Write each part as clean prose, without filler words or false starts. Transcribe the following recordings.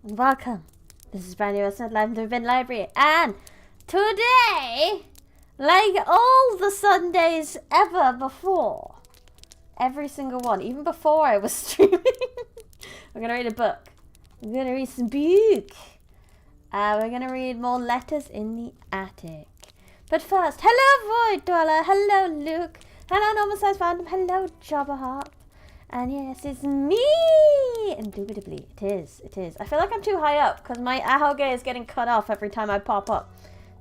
and welcome. This is brand new Live from the Forbidden Library, and today, like all the Sundays ever before, every single one, even before I was streaming, we're gonna read a book. We're gonna read some book. We're gonna read more Letters in the Attic. But first, hello Void Dweller, hello Luke, hello Normal Size Phantom, hello Jabberheart. And yes, it's me! Indubitably, it is. I feel like I'm too high up because my ahoge is getting cut off every time I pop up.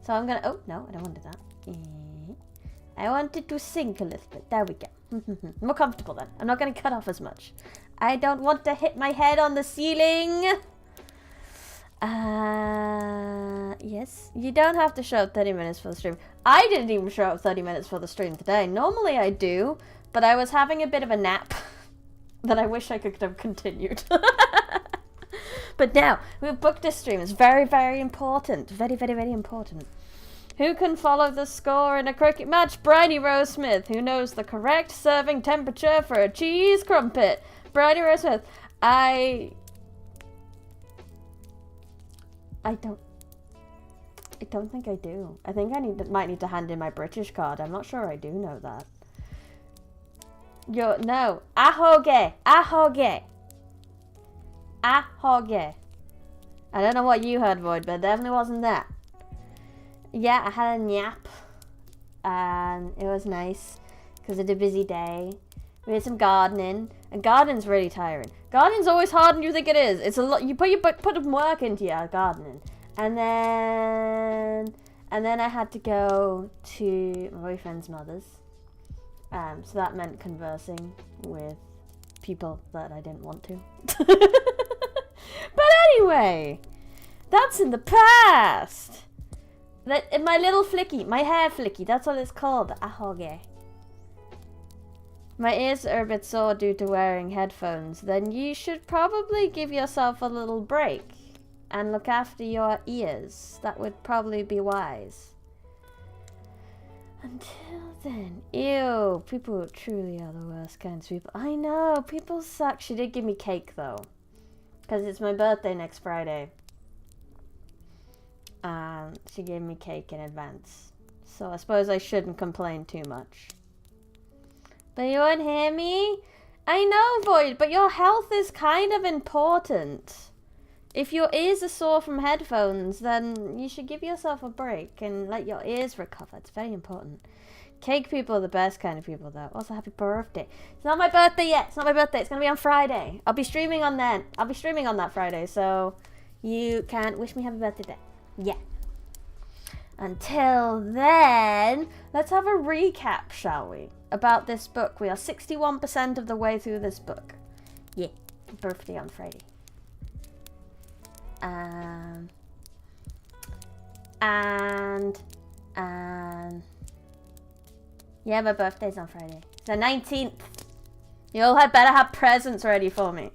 So I'm gonna, oh no, I don't want to do that. I wanted to sink a little bit. There we go. More comfortable then. I'm not getting cut off as much. I don't want to hit my head on the ceiling. Yes, you don't have to show up 30 minutes for the stream. I didn't even show up 30 minutes for the stream today. Normally I do, but I was having a bit of a nap that I wish I could have continued. But now, we've booked this stream. It's very, very important. Very, very, very important. Who can follow the score in a cricket match? Bridie Rose Smith. Who knows the correct serving temperature for a cheese crumpet? Bridie Rose Smith. I don't think I do. I think I might need to hand in my British card. I'm not sure I do know that. No. Ahoge. I don't know what you heard, Void, but it definitely wasn't that. Yeah, I had a nap. And it was nice. Because it's a busy day. We did some gardening. And gardening's really tiring. Gardening's always harder than you think it is. It's a lot. You put work into your gardening. And then I had to go to my boyfriend's mother's. So that meant conversing with people that I didn't want to. But anyway, that's in the past. My little flicky, my hair flicky, that's what it's called, ahoge. My ears are a bit sore due to wearing headphones. Then you should probably give yourself a little break and look after your ears. That would probably be wise. Until then, ew, people truly are the worst kinds of people. I know, people suck. She did give me cake though, because it's my birthday next Friday. She gave me cake in advance, so I suppose I shouldn't complain too much. But you won't hear me? I know, Void, but your health is kind of important. If your ears are sore from headphones, then you should give yourself a break and let your ears recover. It's very important. Cake people are the best kind of people, though. Also, happy birthday. It's not my birthday yet. It's not my birthday. It's going to be on Friday. I'll be streaming on then. I'll be streaming on that Friday, so you can wish me happy birthday then. Yeah. Until then, let's have a recap, shall we? About this book. We are 61% of the way through this book. Yeah. Birthday on Friday. Yeah, my birthday's on Friday. It's the 19th. You all had better have presents ready for me.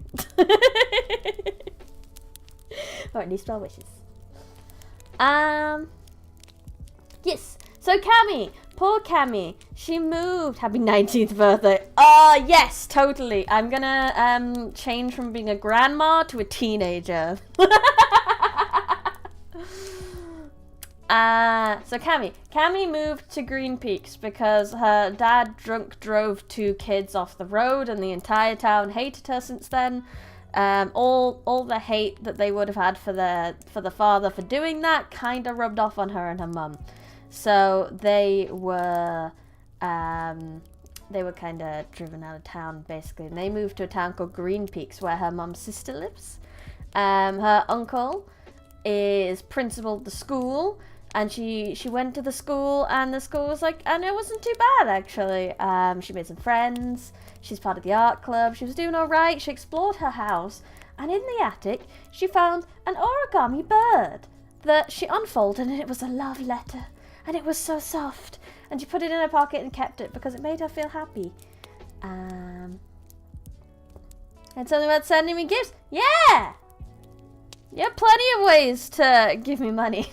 Or at least well wishes. Yes. So Cammy, poor Cammy, she moved. Happy 19th birthday. Yes, totally. I'm gonna change from being a grandma to a teenager. So Cammy moved to Green Peaks because her dad drunk drove 2 kids off the road and the entire town hated her since then. All the hate that they would have had for the father for doing that kind of rubbed off on her and her mum. So they were kind of driven out of town, basically. And they moved to a town called Green Peaks, where her mum's sister lives. Her uncle is principal of the school, and she went to the school, and the school was like, and it wasn't too bad, actually. She made some friends. She's part of the art club. She was doing all right. She explored her house, and in the attic, she found an origami bird that she unfolded, and it was a love letter. And it was so soft. And she put it in her pocket and kept it because it made her feel happy. And something about sending me gifts. Yeah! You have plenty of ways to give me money.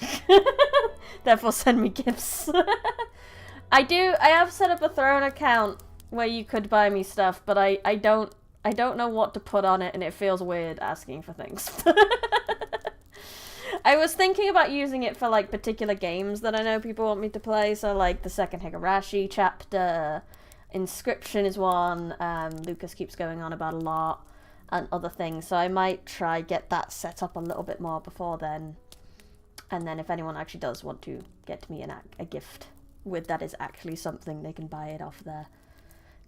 Therefore, send me gifts. I have set up a Throne account where you could buy me stuff, but I don't know what to put on it, and it feels weird asking for things. I was thinking about using it for like particular games that I know people want me to play. So like the second Higurashi chapter, Inscription is one. Lucas keeps going on about a lot, and other things. So I might try get that set up a little bit more before then. And then if anyone actually does want to get me a gift with that is actually something, they can buy it off there.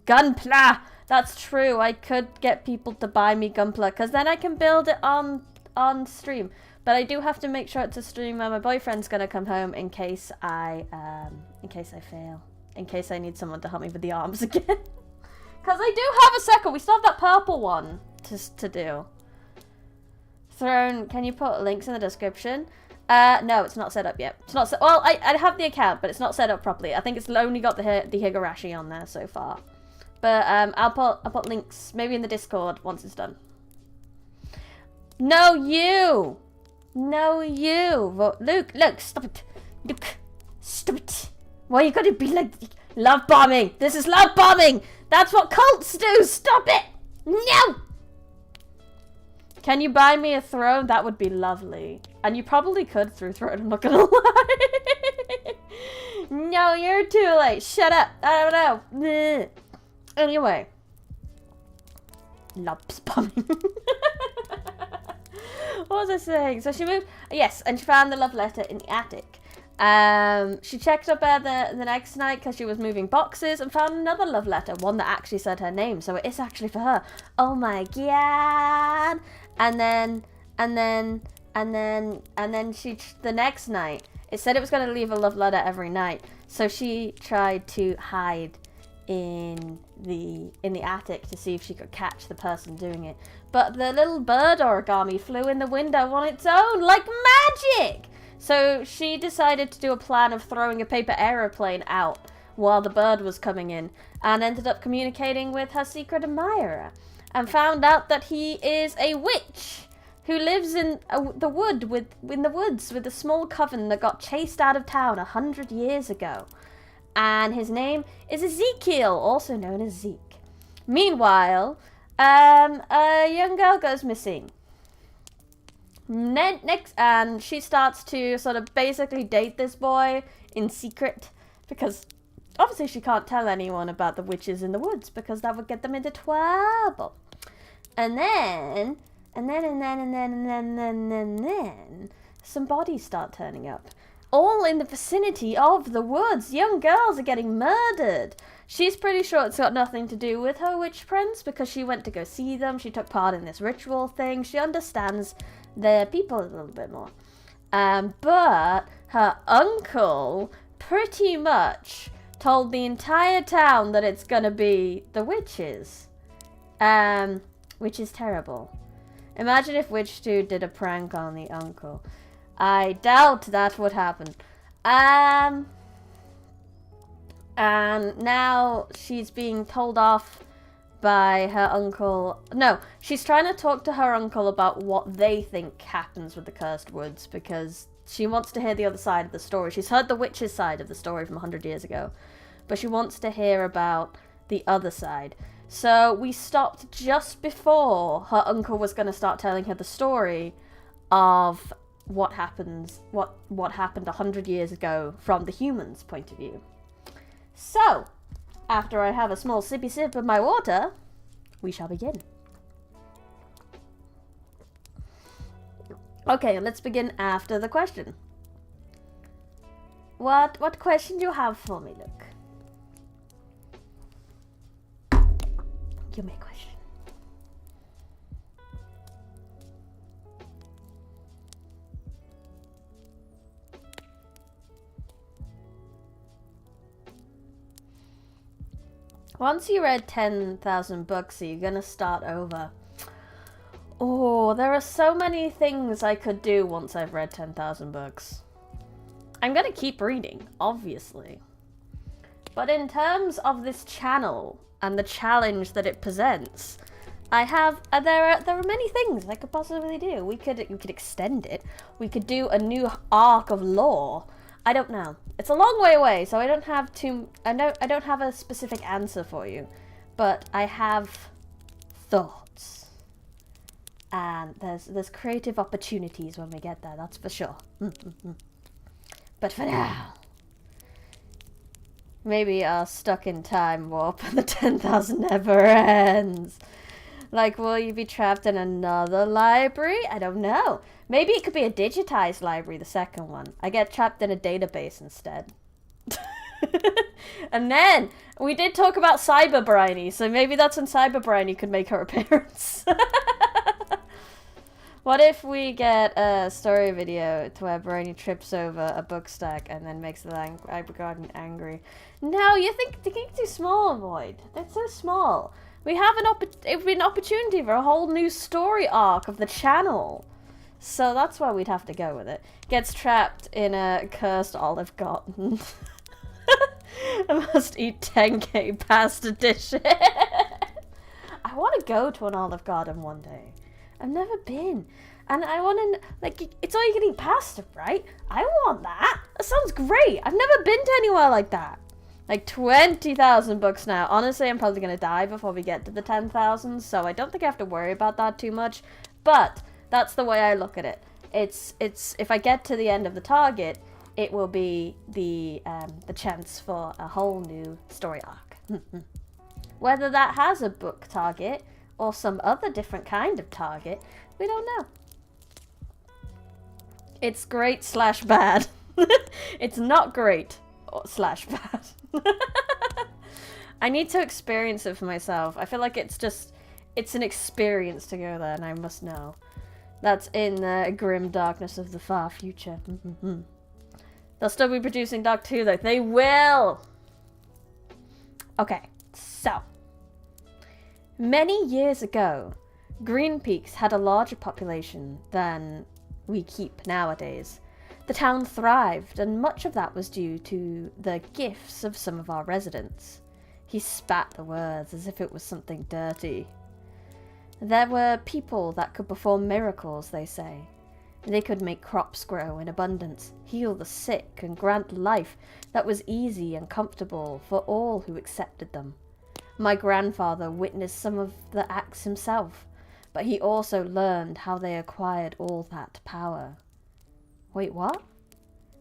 Gunpla! That's true. I could get people to buy me Gunpla because then I can build it on stream. But I do have to make sure it's a stream where my boyfriend's gonna come home in case I fail. In case I need someone to help me with the arms again. Because I do have a second. We still have that purple one to do. Throne, can you put links in the description? No, it's not set up yet. It's not set. Well, I have the account, but it's not set up properly. I think it's only got the Higurashi on there so far. But I'll put links maybe in the Discord once it's done. No, you. No, you. Luke, stop it. Luke, stop it. Why are you gonna be like love bombing? This is love bombing. That's what cults do. Stop it. No. Can you buy me a throne? That would be lovely. And you probably could through throne, I'm not gonna lie. No, you're too late. Shut up. I don't know. Anyway. Lobs bombing. What was I saying? So she moved. Yes, and she found the love letter in the attic. She checked up there the next night because she was moving boxes and found another love letter, one that actually said her name, so it is actually for her. Oh my god! And then she the next night it said it was going to leave a love letter every night, so she tried to hide in the attic to see if she could catch the person doing it. But the little bird origami flew in the window on its own like magic. So she decided to do a plan of throwing a paper aeroplane out while the bird was coming in, and ended up communicating with her secret admirer, and found out that he is a witch who lives in the woods with a small coven that got chased out of town 100 years ago. And his name is Ezekiel, also known as Zeke. Meanwhile, a young girl goes missing. Next, and she starts to sort of basically date this boy in secret, because obviously she can't tell anyone about the witches in the woods because that would get them into trouble. And then some bodies start turning up, all in the vicinity of the woods. Young girls are getting murdered. She's pretty sure it's got nothing to do with her witch friends because she went to go see them. She took part in this ritual thing. She understands the people a little bit more. But her uncle pretty much told the entire town that it's gonna be the witches. Which is terrible. Imagine if Witch Dude did a prank on the uncle. I doubt that would happen. And now she's being told off by her uncle. No, she's trying to talk to her uncle about what they think happens with the cursed woods, because she wants to hear the other side of the story. She's heard the witch's side of the story from 100 years ago, but she wants to hear about the other side. So we stopped just before her uncle was going to start telling her the story of what happened 100 years ago from the humans' point of view. So, after I have a small sippy sip of my water, we shall begin. Okay, let's begin after the question. What question do you have for me, Luke? Give me a question. Once you read 10,000 books, are you gonna start over? Oh, there are so many things I could do once I've read 10,000 books. I'm gonna keep reading, obviously. But in terms of this channel and the challenge that it presents, I have there are many things I could possibly do. We could extend it. We could do a new arc of lore. I don't know. It's a long way away, so I don't have a specific answer for you, but I have thoughts. And there's creative opportunities when we get there, that's for sure. But for now, maybe our stuck in time warp and the 10,000 never ends. Like, will you be trapped in another library? I don't know. Maybe it could be a digitized library, the second one. I get trapped in a database instead. And then, we did talk about Cyber Bryony, so maybe that's when Cyber Bryony could make her appearance. What if we get a story video to where Bryony trips over a book stack and then makes the library guardian angry? No, you think the game's too small, Void. That's so small. We have an opportunity for a whole new story arc of the channel. So that's why we'd have to go with it. Gets trapped in a cursed Olive Garden. I must eat 10k pasta dishes. I want to go to an Olive Garden one day. I've never been. And I want to, like, it's all you can eat pasta, right? I want that. That sounds great. I've never been to anywhere like that. Like 20,000 books now. Honestly, I'm probably going to die before we get to the 10,000, so I don't think I have to worry about that too much. But that's the way I look at it. It's if I get to the end of the target, it will be the chance for a whole new story arc. Whether that has a book target or some other different kind of target, we don't know. It's great / bad. It's not great / bad. I need to experience it for myself. I feel like it's an experience to go there, and I must know. That's in the grim darkness of the far future. They'll still be producing Doc 2 though. They will! Okay, so. Many years ago, Green Peaks had a larger population than we keep nowadays. The town thrived, and much of that was due to the gifts of some of our residents. He spat the words as if it was something dirty. There were people that could perform miracles, they say. They could make crops grow in abundance, heal the sick, and grant life that was easy and comfortable for all who accepted them. My grandfather witnessed some of the acts himself, but he also learned how they acquired all that power. Wait, what?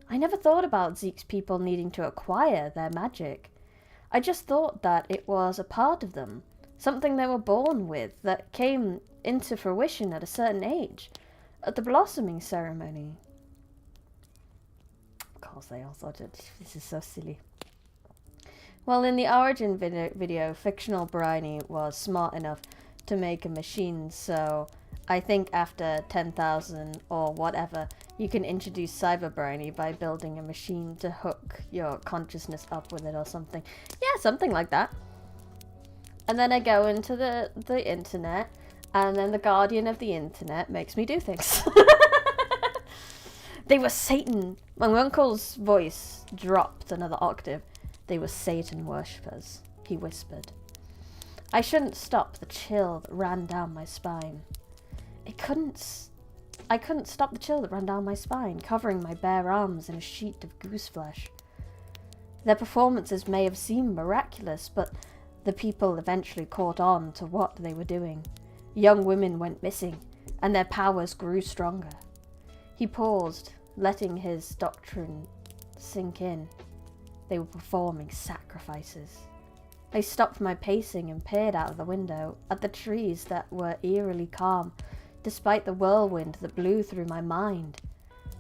I never thought about Zeke's people needing to acquire their magic. I just thought that it was a part of them, something they were born with that came into fruition at a certain age, at the blossoming ceremony. Of course, they all thought this is so silly. Well, in the origin video, fictional Bryony was smart enough to make a machine, so I think after 10,000 or whatever, you can introduce Cyber Bryony by building a machine to hook your consciousness up with it or something. Yeah, something like that. And then I go into the internet, and then the guardian of the internet makes me do things. They were Satan. My uncle's voice dropped another octave. They were Satan worshippers, he whispered. I shouldn't stop the chill that ran down my spine. I couldn't stop the chill that ran down my spine, covering my bare arms in a sheet of goose flesh. Their performances may have seemed miraculous, but the people eventually caught on to what they were doing. Young women went missing, and their powers grew stronger. He paused, letting his doctrine sink in. They were performing sacrifices. I stopped my pacing and peered out of the window at the trees that were eerily calm, despite the whirlwind that blew through my mind.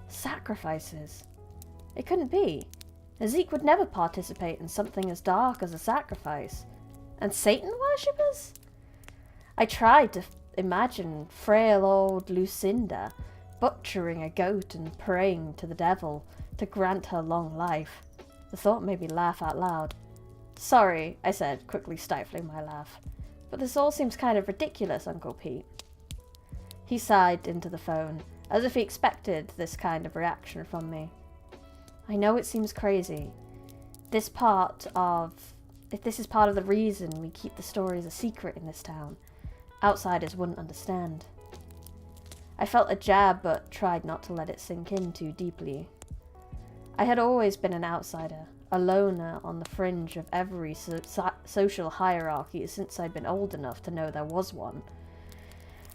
Sacrifices? It couldn't be. Zeke would never participate in something as dark as a sacrifice. And Satan worshippers? I tried to imagine frail old Lucinda butchering a goat and praying to the devil to grant her long life. The thought made me laugh out loud. Sorry, I said, quickly stifling my laugh, but this all seems kind of ridiculous, Uncle Pete. He sighed into the phone, as if he expected this kind of reaction from me. I know it seems crazy. If this is part of the reason we keep the stories a secret in this town, outsiders wouldn't understand. I felt a jab, but tried not to let it sink in too deeply. I had always been an outsider, a loner on the fringe of every social hierarchy since I'd been old enough to know there was one.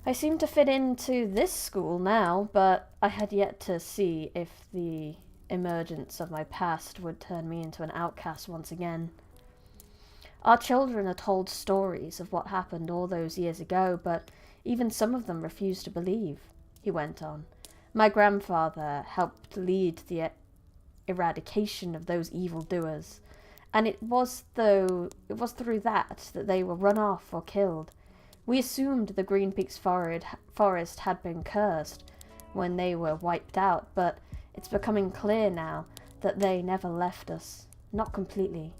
I seemed to fit into this school now, but I had yet to see if the emergence of my past would turn me into an outcast once again. Our children are told stories of what happened all those years ago, but even some of them refuse to believe, he went on. My grandfather helped lead the eradication of those evildoers, and it was through that they were run off or killed. We assumed the Green Peaks forest had been cursed when they were wiped out, but it's becoming clear now that they never left us. Not completely.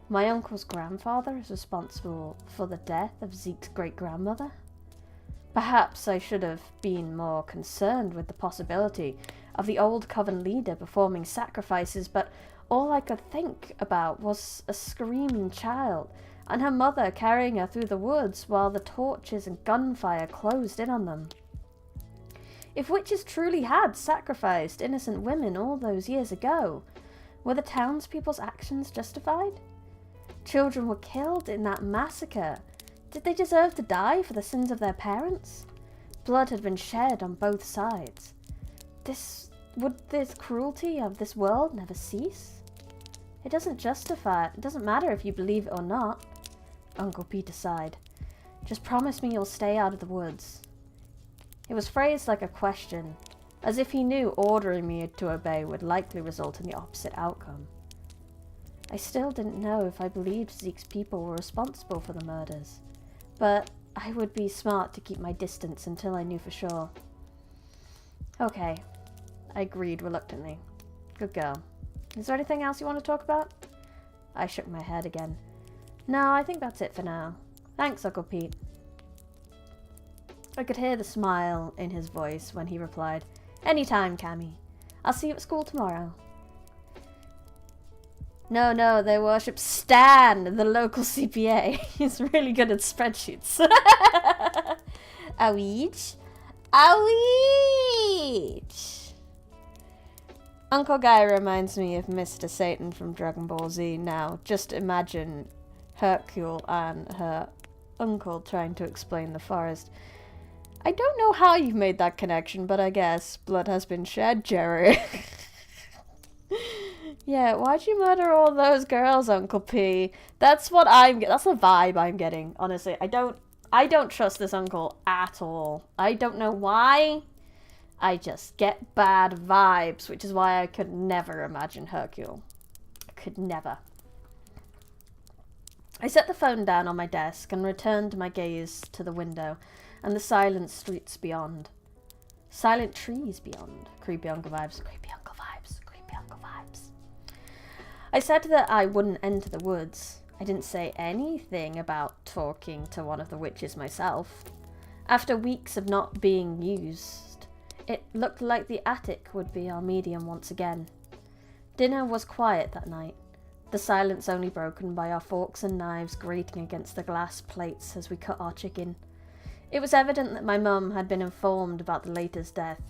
My uncle's grandfather is responsible for the death of Zeke's great-grandmother? Perhaps I should have been more concerned with the possibility of the old coven leader performing sacrifices, but all I could think about was a screaming child and her mother carrying her through the woods while the torches and gunfire closed in on them. If witches truly had sacrificed innocent women all those years ago, were the townspeople's actions justified? Children were killed in that massacre. Did they deserve to die for the sins of their parents? Blood had been shed on both sides. Would this cruelty of this world never cease? It doesn't justify it. It doesn't matter if you believe it or not. Uncle Peter sighed. Just promise me you'll stay out of the woods. It was phrased like a question, as if he knew ordering me to obey would likely result in the opposite outcome. I still didn't know if I believed Zeke's people were responsible for the murders, but I would be smart to keep my distance until I knew for sure. Okay, I agreed reluctantly. Good girl. Is there anything else you want to talk about? I shook my head again. No, I think that's it for now. Thanks, Uncle Pete. I could hear the smile in his voice when he replied, Anytime, Cammy. I'll see you at school tomorrow. No, they worship Stan, the local CPA. He's really good at spreadsheets. Ouch. Ouch. Uncle Guy reminds me of Mr. Satan from Dragon Ball Z now. Just imagine Hercule and her uncle trying to explain the forest. I don't know how you've made that connection, but I guess blood has been shed, Jerry. Yeah, why'd you murder all those girls, Uncle P? That's the vibe I'm getting, honestly. I don't trust this uncle at all. I don't know why. I just get bad vibes, which is why I could never imagine Hercule. I could never. I set the phone down on my desk and returned my gaze to the window and the silent streets beyond. Silent trees beyond. Creepy uncle vibes. Creepy uncle vibes. Creepy uncle vibes. I said that I wouldn't enter the woods. I didn't say anything about talking to one of the witches myself. After weeks of not being used, it looked like the attic would be our medium once again. Dinner was quiet that night, the silence only broken by our forks and knives grating against the glass plates as we cut our chicken. It was evident that my mum had been informed about the latest death.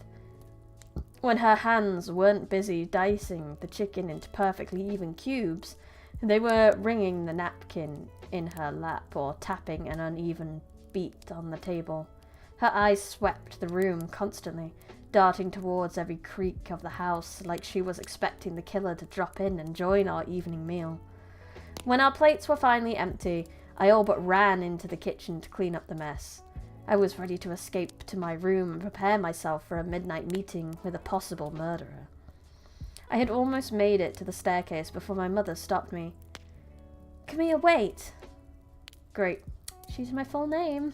When her hands weren't busy dicing the chicken into perfectly even cubes, they were wringing the napkin in her lap or tapping an uneven beat on the table. Her eyes swept the room constantly, darting towards every creak of the house like she was expecting the killer to drop in and join our evening meal. When our plates were finally empty, I all but ran into the kitchen to clean up the mess. I was ready to escape to my room and prepare myself for a midnight meeting with a possible murderer. I had almost made it to the staircase before my mother stopped me. Camilla, wait. Great. She's my full name.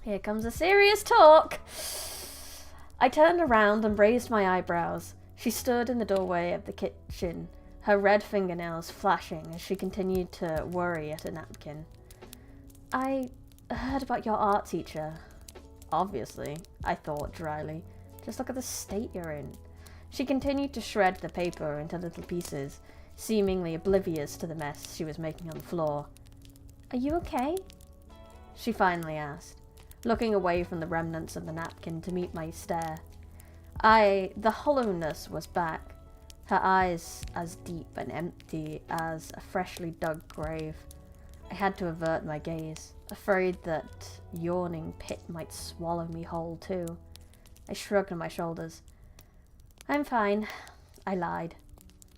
Here comes a serious talk. I turned around and raised my eyebrows. She stood in the doorway of the kitchen, her red fingernails flashing as she continued to worry at a napkin. I heard about your art teacher. Obviously, I thought dryly. Just look at the state you're in. She continued to shred the paper into little pieces, seemingly oblivious to the mess she was making on the floor. Are you okay? She finally asked, looking away from the remnants of the napkin to meet my stare. The hollowness was back, her eyes as deep and empty as a freshly dug grave. I had to avert my gaze, afraid that yawning pit might swallow me whole too. I shrugged my shoulders. I'm fine. I lied.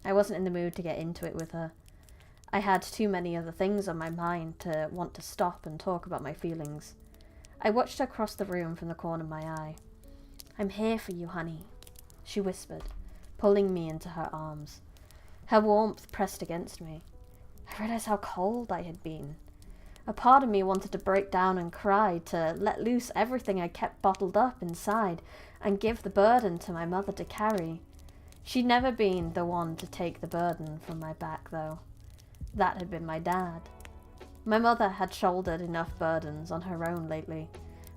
I wasn't in the mood to get into it with her. I had too many other things on my mind to want to stop and talk about my feelings. I watched her cross the room from the corner of my eye. I'm here for you, honey, she whispered, pulling me into her arms. Her warmth pressed against me. I realized how cold I had been. A part of me wanted to break down and cry, to let loose everything I kept bottled up inside and give the burden to my mother to carry. She'd never been the one to take the burden from my back, though. That had been my dad. My mother had shouldered enough burdens on her own lately,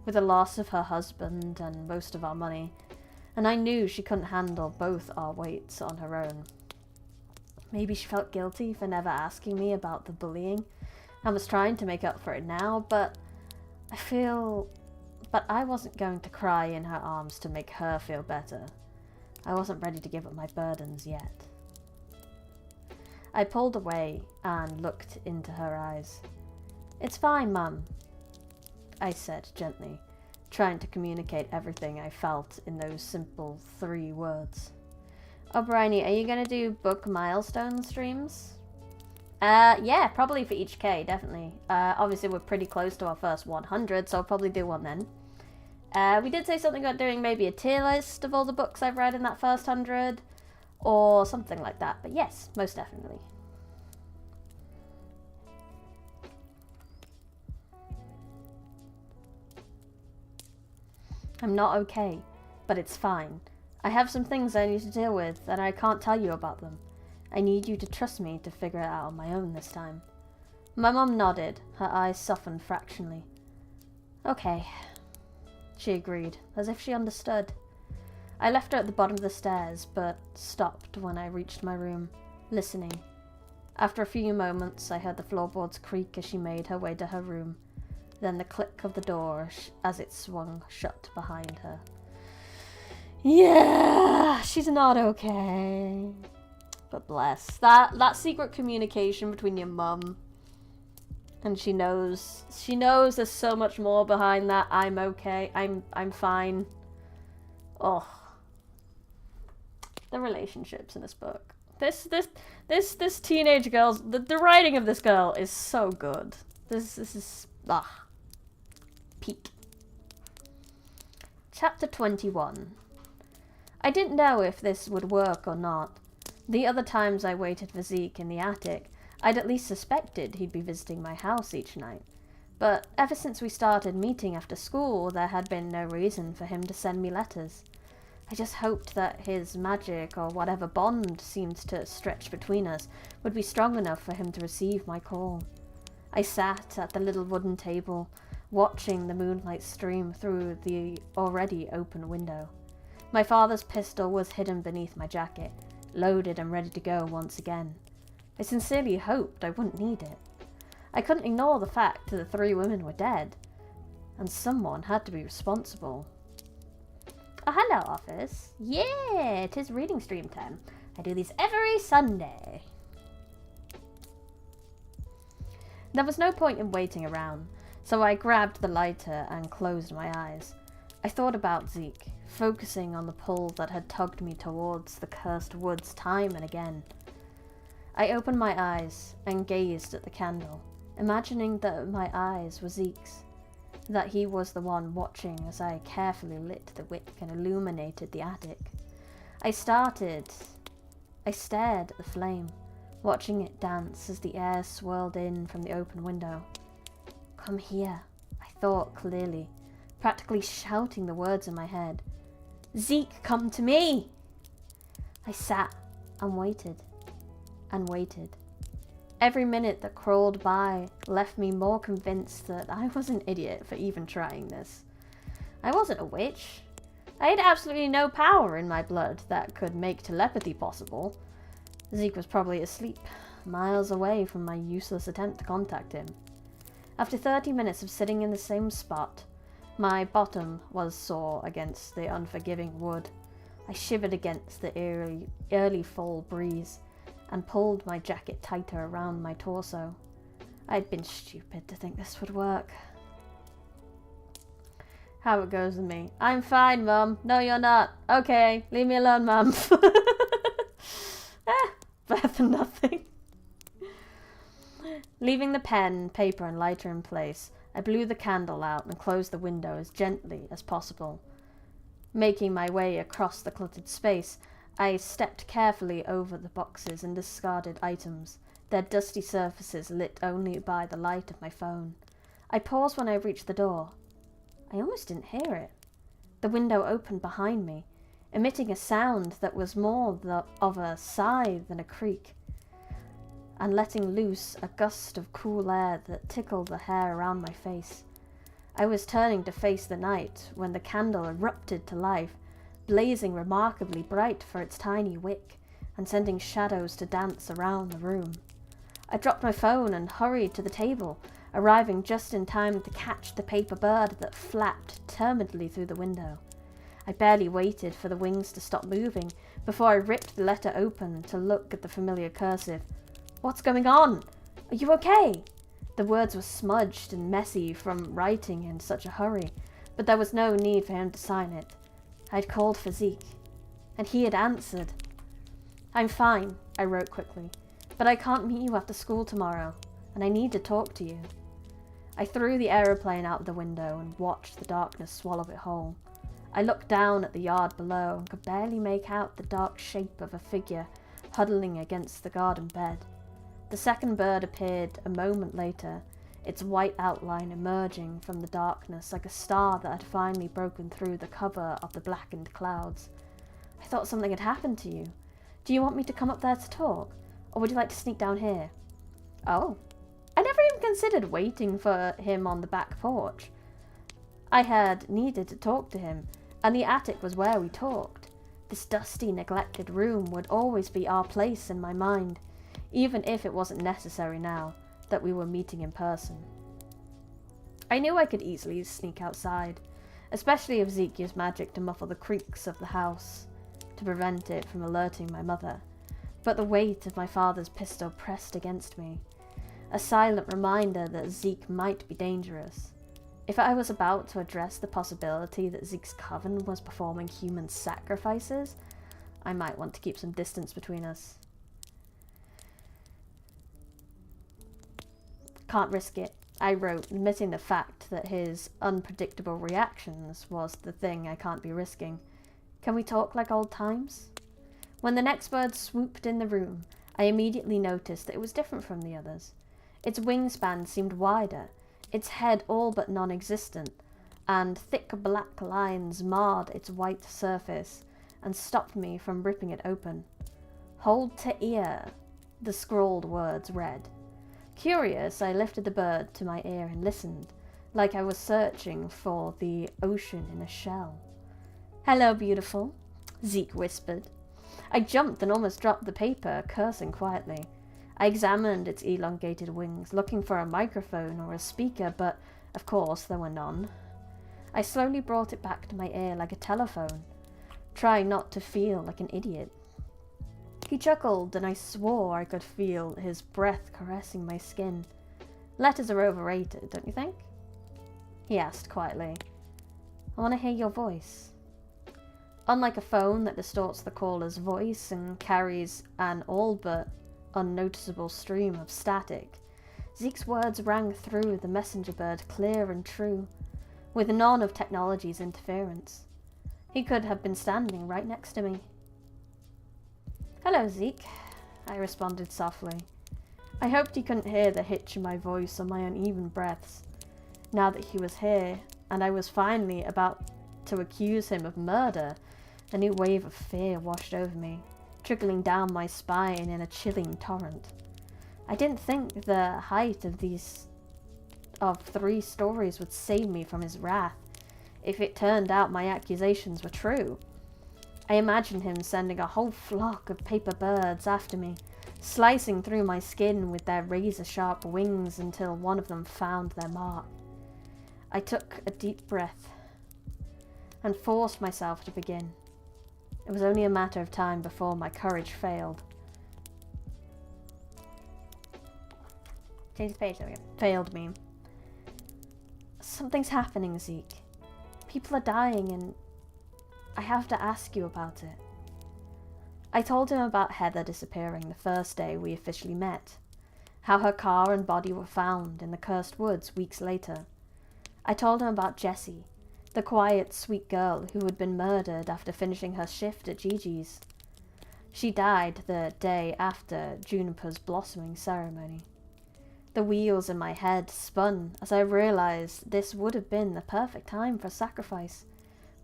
with the loss of her husband and most of our money, and I knew she couldn't handle both our weights on her own. Maybe she felt guilty for never asking me about the bullying and was trying to make up for it now, but I wasn't going to cry in her arms to make her feel better. I wasn't ready to give up my burdens yet. I pulled away and looked into her eyes. It's fine, Mum, I said gently, trying to communicate everything I felt in those simple 3 words. Oh, Bryony, are you going to do book milestone streams? Yeah, probably for each K, definitely. Obviously, we're pretty close to our first 100, so I'll probably do one then. We did say something about doing maybe a tier list of all the books I've read in that first 100, or something like that, but yes, most definitely. I'm not okay, but it's fine. I have some things I need to deal with, and I can't tell you about them. I need you to trust me to figure it out on my own this time. My mum nodded, her eyes softened fractionally. Okay, she agreed, as if she understood. I left her at the bottom of the stairs, but stopped when I reached my room, listening. After a few moments, I heard the floorboards creak as she made her way to her room, then the click of the door as it swung shut behind her. Yeah, she's not okay. But bless. That secret communication between your mum and she knows there's so much more behind that. I'm okay. I'm fine. Oh. The relationships in this book. This teenage girl's the writing of this girl is so good. This is peak. Chapter 21. I didn't know if this would work or not. The other times I waited for Zeke in the attic, I'd at least suspected he'd be visiting my house each night. But ever since we started meeting after school, there had been no reason for him to send me letters. I just hoped that his magic, or whatever bond seemed to stretch between us, would be strong enough for him to receive my call. I sat at the little wooden table, watching the moonlight stream through the already open window. My father's pistol was hidden beneath my jacket, loaded and ready to go once again. I sincerely hoped I wouldn't need it. I couldn't ignore the fact that the 3 women were dead, and someone had to be responsible. Oh, hello, office. Yeah, it is reading stream time. I do these every Sunday. There was no point in waiting around, so I grabbed the lighter and closed my eyes. I thought about Zeke, focusing on the pull that had tugged me towards the cursed woods time and again. I opened my eyes and gazed at the candle, imagining that my eyes were Zeke's, that he was the one watching as I carefully lit the wick and illuminated the attic. I stared at the flame, watching it dance as the air swirled in from the open window. Come here, I thought clearly, practically shouting the words in my head. Zeke, come to me! I sat and waited, and waited. Every minute that crawled by left me more convinced that I was an idiot for even trying this. I wasn't a witch. I had absolutely no power in my blood that could make telepathy possible. Zeke was probably asleep, miles away from my useless attempt to contact him. After 30 minutes of sitting in the same spot, my bottom was sore against the unforgiving wood. I shivered against the early fall breeze and pulled my jacket tighter around my torso. I'd been stupid to think this would work. How it goes with me. I'm fine, Mum. No, you're not. Okay, leave me alone, Mum. Better than nothing. Leaving the pen, paper, and lighter in place, I blew the candle out and closed the window as gently as possible. Making my way across the cluttered space, I stepped carefully over the boxes and discarded items, their dusty surfaces lit only by the light of my phone. I paused when I reached the door. I almost didn't hear it. The window opened behind me, emitting a sound that was more of a sigh than a creak, and letting loose a gust of cool air that tickled the hair around my face. I was turning to face the night when the candle erupted to life, blazing remarkably bright for its tiny wick, and sending shadows to dance around the room. I dropped my phone and hurried to the table, arriving just in time to catch the paper bird that flapped determinedly through the window. I barely waited for the wings to stop moving before I ripped the letter open to look at the familiar cursive. "What's going on? Are you okay?" The words were smudged and messy from writing in such a hurry, but there was no need for him to sign it. I'd called for Zeke, and he had answered. "I'm fine," I wrote quickly, "but I can't meet you after school tomorrow, and I need to talk to you." I threw the aeroplane out the window and watched the darkness swallow it whole. I looked down at the yard below and could barely make out the dark shape of a figure huddling against the garden bed. The second bird appeared a moment later, its white outline emerging from the darkness like a star that had finally broken through the cover of the blackened clouds. "I thought something had happened to you. Do you want me to come up there to talk, or would you like to sneak down here?" "Oh, I never even considered waiting for him on the back porch. I had needed to talk to him, and the attic was where we talked. This dusty, neglected room would always be our place in my mind, even if it wasn't necessary now that we were meeting in person. I knew I could easily sneak outside, especially if Zeke used magic to muffle the creaks of the house to prevent it from alerting my mother, but the weight of my father's pistol pressed against me, a silent reminder that Zeke might be dangerous. If I was about to address the possibility that Zeke's coven was performing human sacrifices, I might want to keep some distance between us. "Can't risk it," I wrote, admitting the fact that his unpredictable reactions was the thing I can't be risking. "Can we talk like old times?" When the next bird swooped in the room, I immediately noticed that it was different from the others. Its wingspan seemed wider, its head all but non-existent, and thick black lines marred its white surface and stopped me from ripping it open. "Hold to ear," the scrawled words read. Curious, I lifted the bird to my ear and listened, like I was searching for the ocean in a shell. "Hello, beautiful," Zeke whispered. I jumped and almost dropped the paper, cursing quietly. I examined its elongated wings, looking for a microphone or a speaker, but of course there were none. I slowly brought it back to my ear like a telephone, trying not to feel like an idiot. He chuckled, and I swore I could feel his breath caressing my skin. "Letters are overrated, don't you think?" he asked quietly. "I want to hear your voice." Unlike a phone that distorts the caller's voice and carries an all but unnoticeable stream of static, Zeke's words rang through the messenger bird clear and true, with none of technology's interference. He could have been standing right next to me. "Hello, Zeke," I responded softly. I hoped he couldn't hear the hitch in my voice or my uneven breaths. Now that he was here, and I was finally about to accuse him of murder, a new wave of fear washed over me, trickling down my spine in a chilling torrent. I didn't think the height of 3 stories would save me from his wrath, if it turned out my accusations were true. I imagined him sending a whole flock of paper birds after me, slicing through my skin with their razor-sharp wings until one of them found their mark. I took a deep breath and forced myself to begin. It was only a matter of time before my courage failed. Change the page, there we go. Failed me. Something's happening, Zeke. People are dying and I have to ask you about it. I told him about Heather disappearing the first day we officially met. How her car and body were found in the cursed woods weeks later. I told him about Jessie, the quiet, sweet girl who had been murdered after finishing her shift at Gigi's. She died the day after Juniper's blossoming ceremony. The wheels in my head spun as I realized this would have been the perfect time for sacrifice,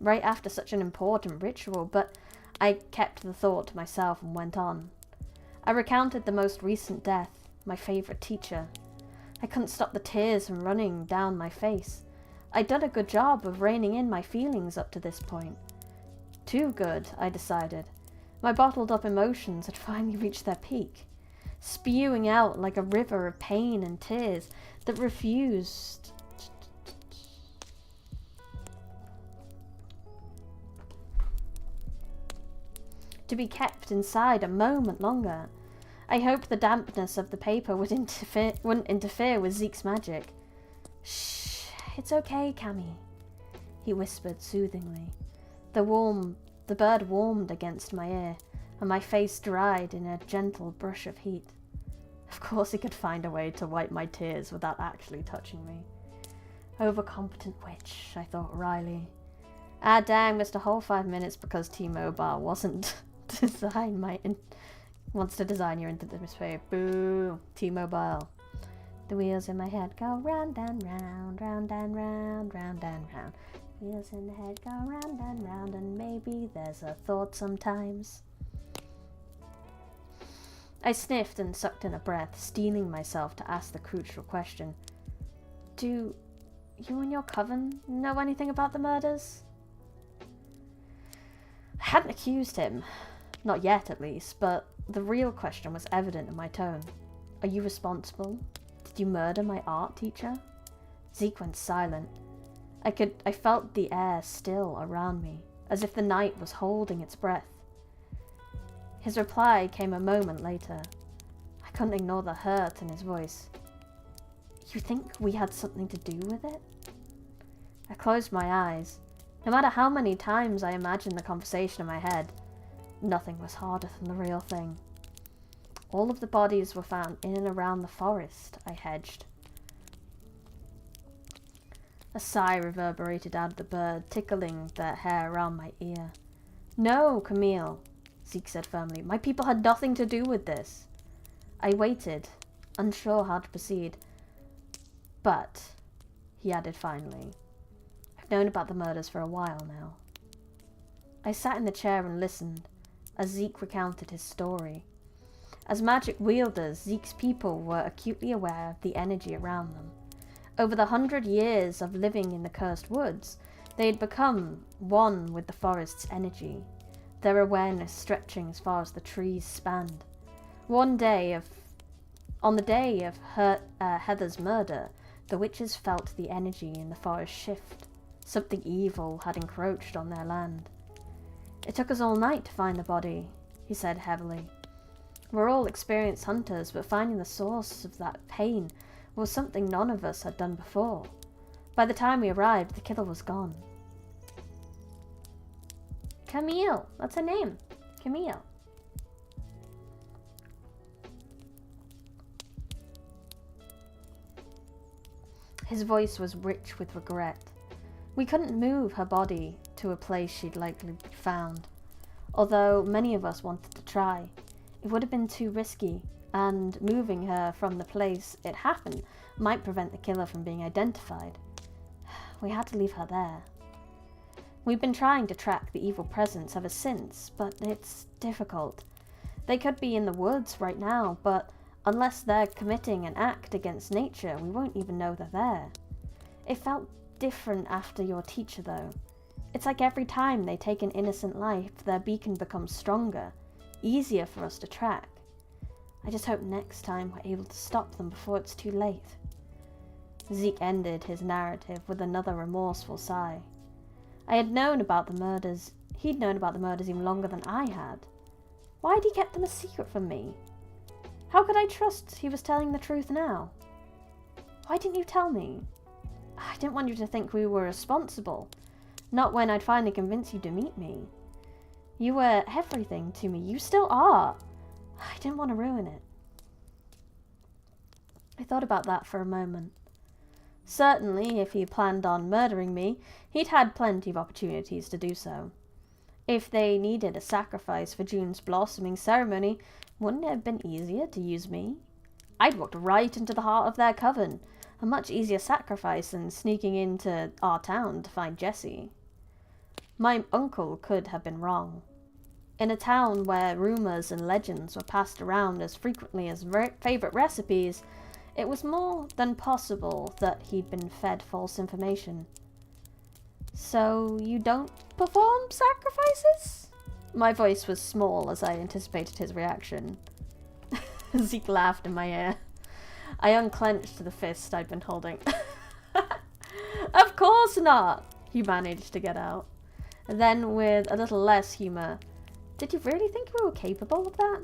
right after such an important ritual, but I kept the thought to myself and went on. I recounted the most recent death, my favourite teacher. I couldn't stop the tears from running down my face. I'd done a good job of reining in my feelings up to this point. Too good, I decided. My bottled up emotions had finally reached their peak, spewing out like a river of pain and tears that refused to be kept inside a moment longer. I hoped the dampness of the paper wouldn't interfere with Zeke's magic. Shh, it's okay, Cammy, he whispered soothingly. The bird warmed against my ear, and my face dried in a gentle brush of heat. Of course he could find a way to wipe my tears without actually touching me. Overcompetent witch, I thought wryly. Ah dang, missed a whole 5 minutes because T-Mobile wasn't wants to design your intimacy. Boo! T-Mobile. The wheels in my head go round and round, round and round, round and round. Wheels in the head go round and round, and maybe there's a thought sometimes. I sniffed and sucked in a breath, steeling myself to ask the crucial question. Do you and your coven know anything about the murders? I hadn't accused him. Not yet, at least, but the real question was evident in my tone. Are you responsible? Did you murder my art teacher? Zeke went silent. I felt the air still around me, as if the night was holding its breath. His reply came a moment later. I couldn't ignore the hurt in his voice. You think we had something to do with it? I closed my eyes. No matter how many times I imagined the conversation in my head, nothing was harder than the real thing. All of the bodies were found in and around the forest, I hedged. A sigh reverberated out of the bird, tickling the hair around my ear. No, Camille, Zeke said firmly. My people had nothing to do with this. I waited, unsure how to proceed. But, he added finally, I've known about the murders for a while now. I sat in the chair and listened as Zeke recounted his story. As magic wielders, Zeke's people were acutely aware of the energy around them. Over the 100 years of living in the cursed woods, they had become one with the forest's energy, their awareness stretching as far as the trees spanned. On the day of Heather's murder, the witches felt the energy in the forest shift. Something evil had encroached on their land. It took us all night to find the body, he said heavily. We're all experienced hunters, but finding the source of that pain was something none of us had done before. By the time we arrived, the killer was gone. Camille, that's her name. Camille. His voice was rich with regret. We couldn't move her body to a place she'd likely be found. Although many of us wanted to try, it would have been too risky, and moving her from the place it happened might prevent the killer from being identified. We had to leave her there. We've been trying to track the evil presence ever since, but it's difficult. They could be in the woods right now, but unless they're committing an act against nature, we won't even know they're there. It felt different after your teacher, though. It's like every time they take an innocent life, their beacon becomes stronger, easier for us to track. I just hope next time we're able to stop them before it's too late. Zeke ended his narrative with another remorseful sigh. He'd known about the murders even longer than I had. Why had he kept them a secret from me? How could I trust he was telling the truth now? Why didn't you tell me? I didn't want you to think we were responsible. Not when I'd finally convinced you to meet me. You were everything to me. You still are. I didn't want to ruin it. I thought about that for a moment. Certainly, if he planned on murdering me, he'd had plenty of opportunities to do so. If they needed a sacrifice for June's blossoming ceremony, wouldn't it have been easier to use me? I'd walked right into the heart of their coven, a much easier sacrifice than sneaking into our town to find Jessie. My uncle could have been wrong. In a town where rumours and legends were passed around as frequently as favourite recipes, it was more than possible that he'd been fed false information. So you don't perform sacrifices? My voice was small as I anticipated his reaction. Zeke laughed in my ear. I unclenched the fist I'd been holding. Of course not, he managed to get out. And then, with a little less humour, did you really think we were capable of that?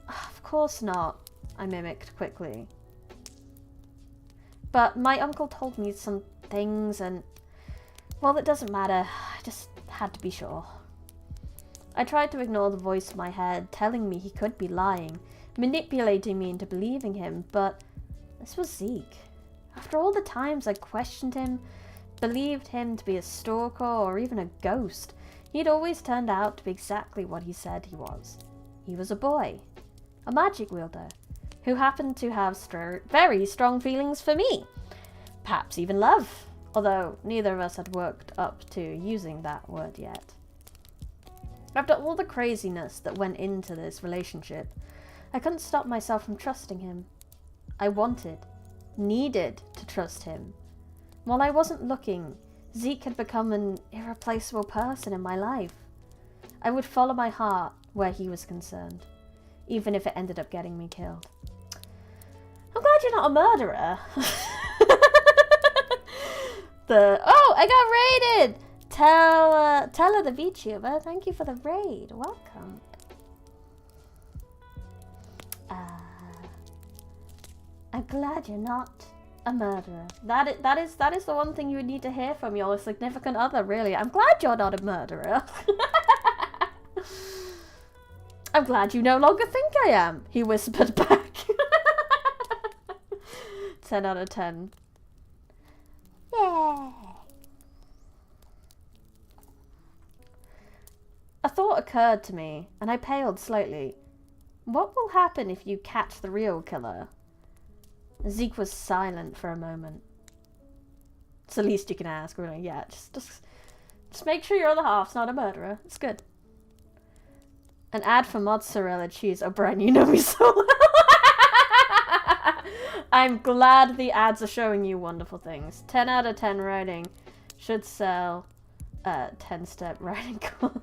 Of course not, I mimicked quickly. But my uncle told me some things and, well, it doesn't matter. I just had to be sure. I tried to ignore the voice in my head telling me he could be lying, manipulating me into believing him, but this was Zeke. After all the times I questioned him, believed him to be a stalker or even a ghost, he'd always turned out to be exactly what he said he was. He was a boy, a magic wielder, who happened to have very strong feelings for me. Perhaps even love, although neither of us had worked up to using that word yet. After all the craziness that went into this relationship, I couldn't stop myself from trusting him. I needed to trust him. While I wasn't looking, Zeke had become an irreplaceable person in my life. I would follow my heart where he was concerned, even if it ended up getting me killed. I'm glad you're not a murderer. I got raided! Tell her the Vtuber, thank you for the raid. Welcome. I'm glad you're not a murderer. That is the one thing you would need to hear from your significant other, really. I'm glad you're not a murderer. I'm glad you no longer think I am, he whispered back. 10 out of 10. Yeah. A thought occurred to me, and I paled slightly. What will happen if you catch the real killer? Zeke was silent for a moment. It's the least you can ask, really. Yeah, just make sure your other half's not a murderer. It's good. An ad for mozzarella cheese. Oh, Brian, you know me so well. I'm glad the ads are showing you wonderful things. 10 out of 10 writing. Should sell 10-step writing course.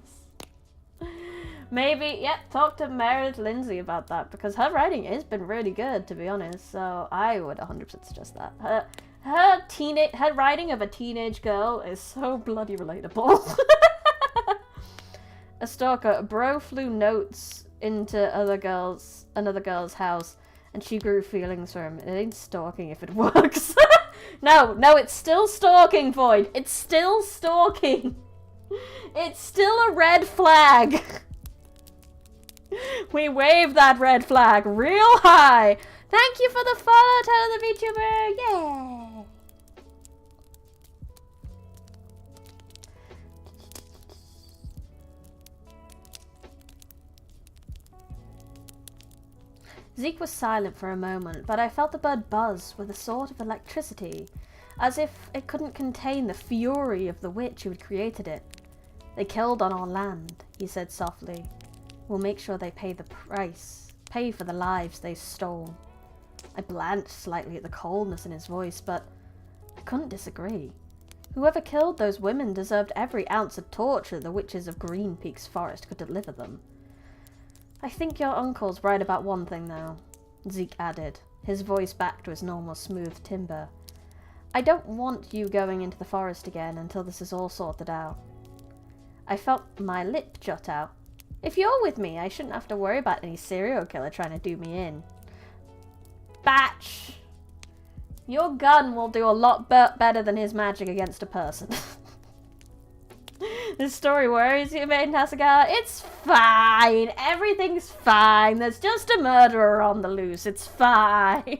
Maybe, talk to Meredith Lindsey about that, because her writing has been really good, to be honest, so I would 100% suggest that. Her writing of a teenage girl is so bloody relatable. A stalker, bro flew notes into another girl's house, and she grew feelings for him. It ain't stalking if it works. No, it's still stalking, Void. It's still stalking. It's still a red flag. We wave that red flag real high. Thank you for the follow, Tell the Vtuber. Yeah. Zeke was silent for a moment, but I felt the bird buzz with a sort of electricity, as if it couldn't contain the fury of the witch who had created it. They killed on our land, he said softly. We'll make sure they pay the price, pay for the lives they stole. I blanched slightly at the coldness in his voice, but I couldn't disagree. Whoever killed those women deserved every ounce of torture the witches of Green Peaks Forest could deliver them. I think your uncle's right about one thing, though, Zeke added, his voice back to his normal smooth timbre. I don't want you going into the forest again until this is all sorted out. I felt my lip jut out. If you're with me, I shouldn't have to worry about any serial killer trying to do me in. Batch! Your gun will do a lot better than his magic against a person. This story worries you, Maiden Hasegawa? It's fine. Everything's fine. There's just a murderer on the loose. It's fine.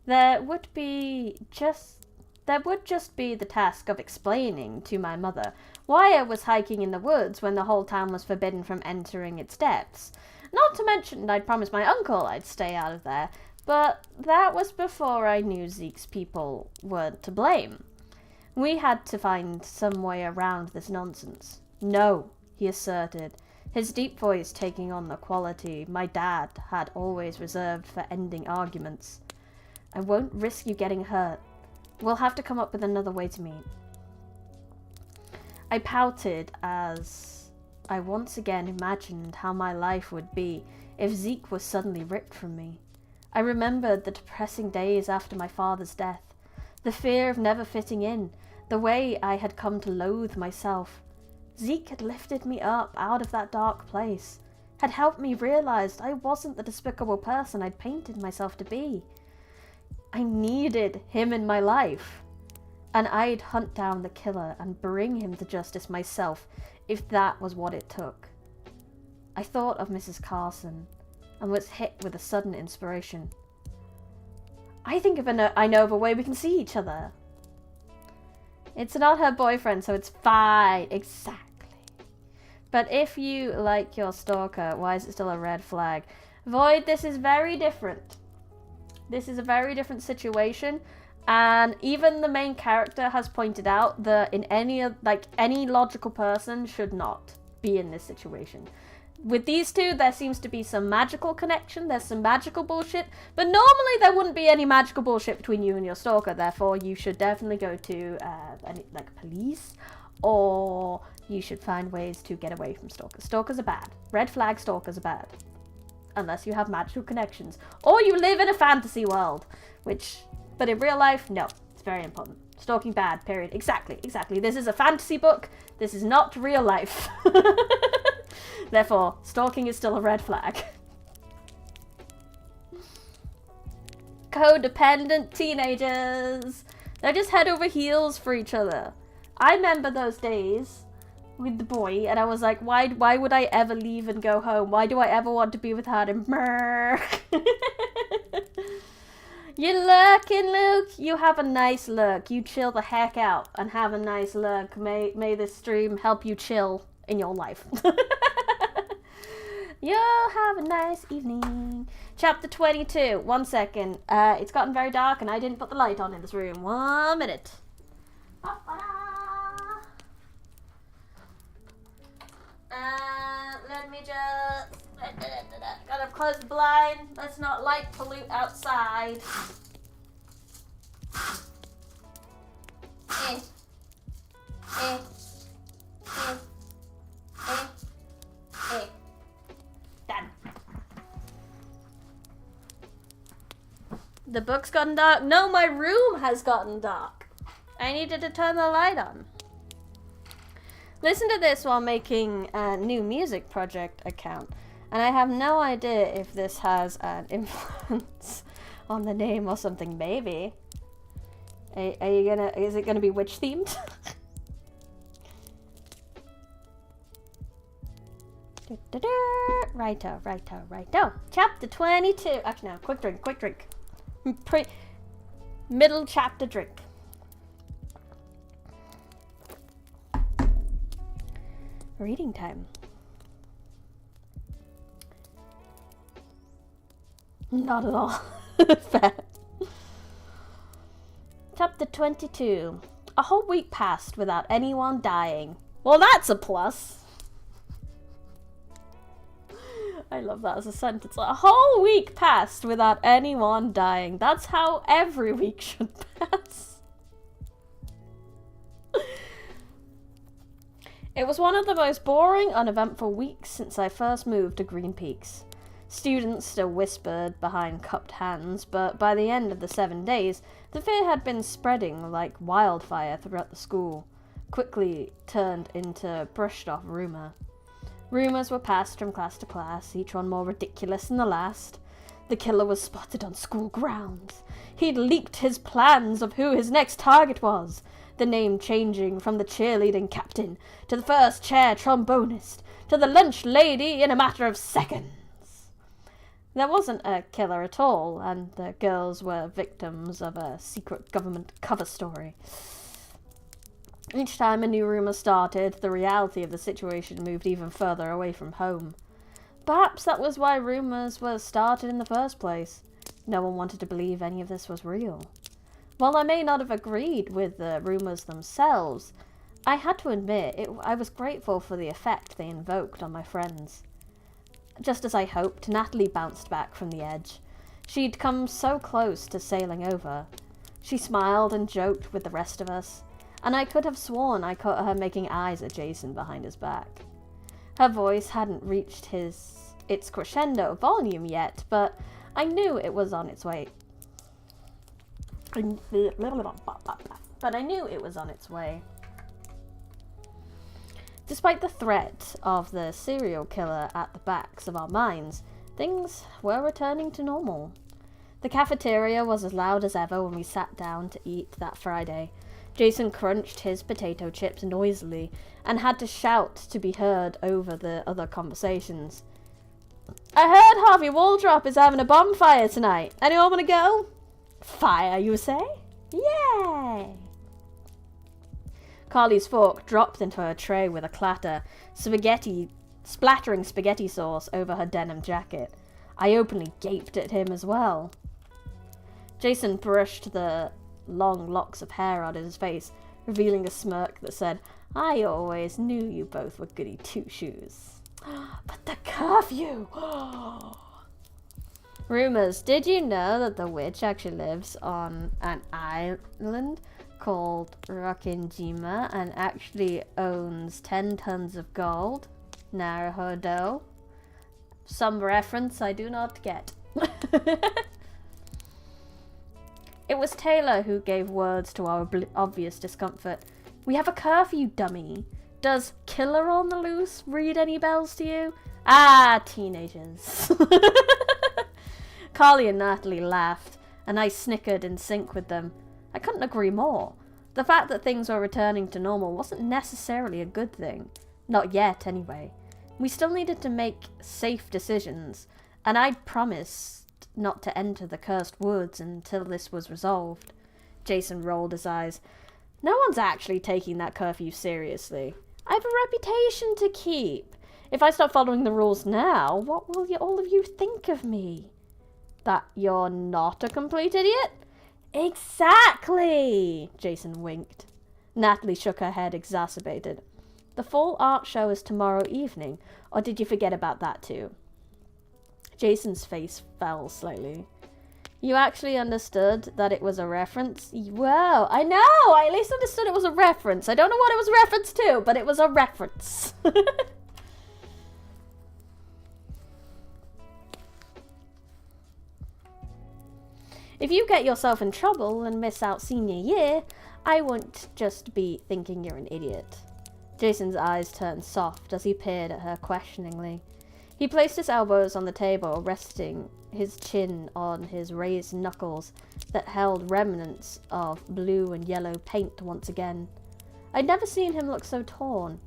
There would just be the task of explaining to my mother why I was hiking in the woods when the whole town was forbidden from entering its depths. Not to mention I'd promised my uncle I'd stay out of there, but that was before I knew Zeke's people weren't to blame. We had to find some way around this nonsense. No, he asserted, his deep voice taking on the quality my dad had always reserved for ending arguments. I won't risk you getting hurt. We'll have to come up with another way to meet. I pouted as I once again imagined how my life would be if Zeke was suddenly ripped from me. I remembered the depressing days after my father's death, the fear of never fitting in, the way I had come to loathe myself. Zeke had lifted me up out of that dark place, had helped me realize I wasn't the despicable person I'd painted myself to be. I needed him in my life, and I'd hunt down the killer and bring him to justice myself if that was what it took. I thought of Mrs. Carson and was hit with a sudden inspiration. I think I know of a way we can see each other. It's not her boyfriend, so it's fine. Exactly. But if you like your stalker, why is it still a red flag? Void, this is very different. This is a very different situation, and even the main character has pointed out that any logical person should not be in this situation. With these two, there seems to be some magical connection, there's some magical bullshit, but normally there wouldn't be any magical bullshit between you and your stalker, therefore you should definitely go to police, or you should find ways to get away from stalkers. Stalkers are bad. Red flag stalkers are bad. Unless you have magical connections. Or you live in a fantasy world. But in real life, no. It's very important. Stalking bad, period. Exactly. This is a fantasy book. This is not real life. Therefore, stalking is still a red flag. Codependent teenagers. They're just head over heels for each other. I remember those days with the boy, and I was like, why would I ever leave and go home? Why do I ever want to be without him? You're lurking, Luke. You have a nice lurk. You chill the heck out and have a nice lurk. May this stream help you chill in your life. You'll have a nice evening. Chapter 22. 1 second. It's gotten very dark and I didn't put the light on in this room. 1 minute. Let me just... Gotta close the blind. Let's not light pollute outside. Done. The book's gotten dark. No, my room has gotten dark. I needed to turn the light on. Listen to this while making a new music project account, and I have no idea if this has an influence on the name or something. Maybe. Is it gonna be witch themed? Righto. Chapter 22. Actually, no. Quick drink. Middle chapter drink. Reading time. Not at all. Fair. Chapter 22. A whole week passed without anyone dying. Well, that's a plus. I love that as a sentence. A whole week passed without anyone dying. That's how every week should pass. It was one of the most boring, uneventful weeks since I first moved to Green Peaks. Students still whispered behind cupped hands, but by the end of the 7 days, the fear had been spreading like wildfire throughout the school, quickly turned into brushed-off rumor. Rumours were passed from class to class, each one more ridiculous than the last. The killer was spotted on school grounds. He'd leaked his plans of who his next target was, the name changing from the cheerleading captain to the first chair trombonist to the lunch lady in a matter of seconds. There wasn't a killer at all, and the girls were victims of a secret government cover story. Each time a new rumour started, the reality of the situation moved even further away from home. Perhaps that was why rumours were started in the first place. No one wanted to believe any of this was real. While I may not have agreed with the rumours themselves, I had to admit I was grateful for the effect they invoked on my friends. Just as I hoped, Natalie bounced back from the edge. She'd come so close to sailing over. She smiled and joked with the rest of us, and I could have sworn I caught her making eyes at Jason behind his back. Her voice hadn't reached its crescendo volume yet, but I knew it was on its way. Despite the threat of the serial killer at the backs of our minds, things were returning to normal. The cafeteria was as loud as ever when we sat down to eat that Friday. Jason crunched his potato chips noisily and had to shout to be heard over the other conversations. I heard Harvey Waldrop is having a bonfire tonight. Anyone want to go? Fire, you say? Yay! Carly's fork dropped into her tray with a clatter, splattering spaghetti sauce over her denim jacket. I openly gaped at him as well. Jason brushed the long locks of hair out of his face, revealing a smirk that said, I always knew you both were goody two-shoes. But the curfew! Rumours. Did you know that the witch actually lives on an island called Rakinjima and actually owns 10 tons of gold? Naruhodo. Some reference I do not get. It was Taylor who gave words to our obvious discomfort. We have a curfew, dummy. Does killer on the loose read any bells to you? Ah, teenagers. Carly and Natalie laughed, and I snickered in sync with them. I couldn't agree more. The fact that things were returning to normal wasn't necessarily a good thing. Not yet, anyway. We still needed to make safe decisions, and I'd promised not to enter the cursed woods until this was resolved. Jason rolled his eyes. No one's actually taking that curfew seriously. I have a reputation to keep. If I start following the rules now, what will all of you think of me? That you're not a complete idiot? Exactly! Jason winked. Natalie shook her head, exacerbated. The fall art show is tomorrow evening, or did you forget about that too? Jason's face fell slightly. You actually understood that it was a reference? Wow, I know! I at least understood it was a reference. I don't know what it was a reference to, but it was a reference. If you get yourself in trouble and miss out senior year, I won't just be thinking you're an idiot. Jason's eyes turned soft as he peered at her questioningly. He placed his elbows on the table, resting his chin on his raised knuckles that held remnants of blue and yellow paint once again. I'd never seen him look so torn,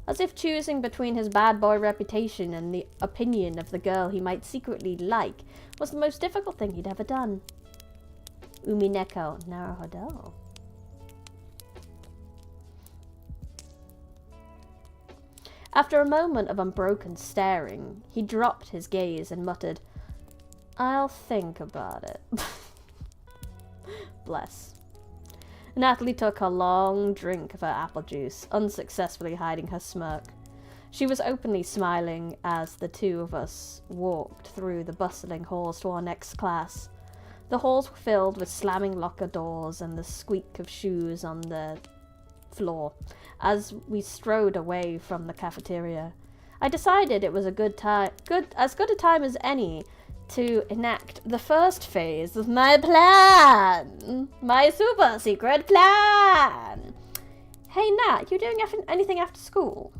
as if choosing between his bad boy reputation and the opinion of the girl he might secretly like was the most difficult thing he'd ever done. Umineko Naruhodo. After a moment of unbroken staring, he dropped his gaze and muttered, I'll think about it. Bless. Natalie took a long drink of her apple juice, unsuccessfully hiding her smirk. She was openly smiling as the two of us walked through the bustling halls to our next class. The halls were filled with slamming locker doors and the squeak of shoes on the floor as we strode away from the cafeteria. I decided it was as good a time as any to enact the first phase of my plan. My super secret plan. Hey Nat, you doing anything after school?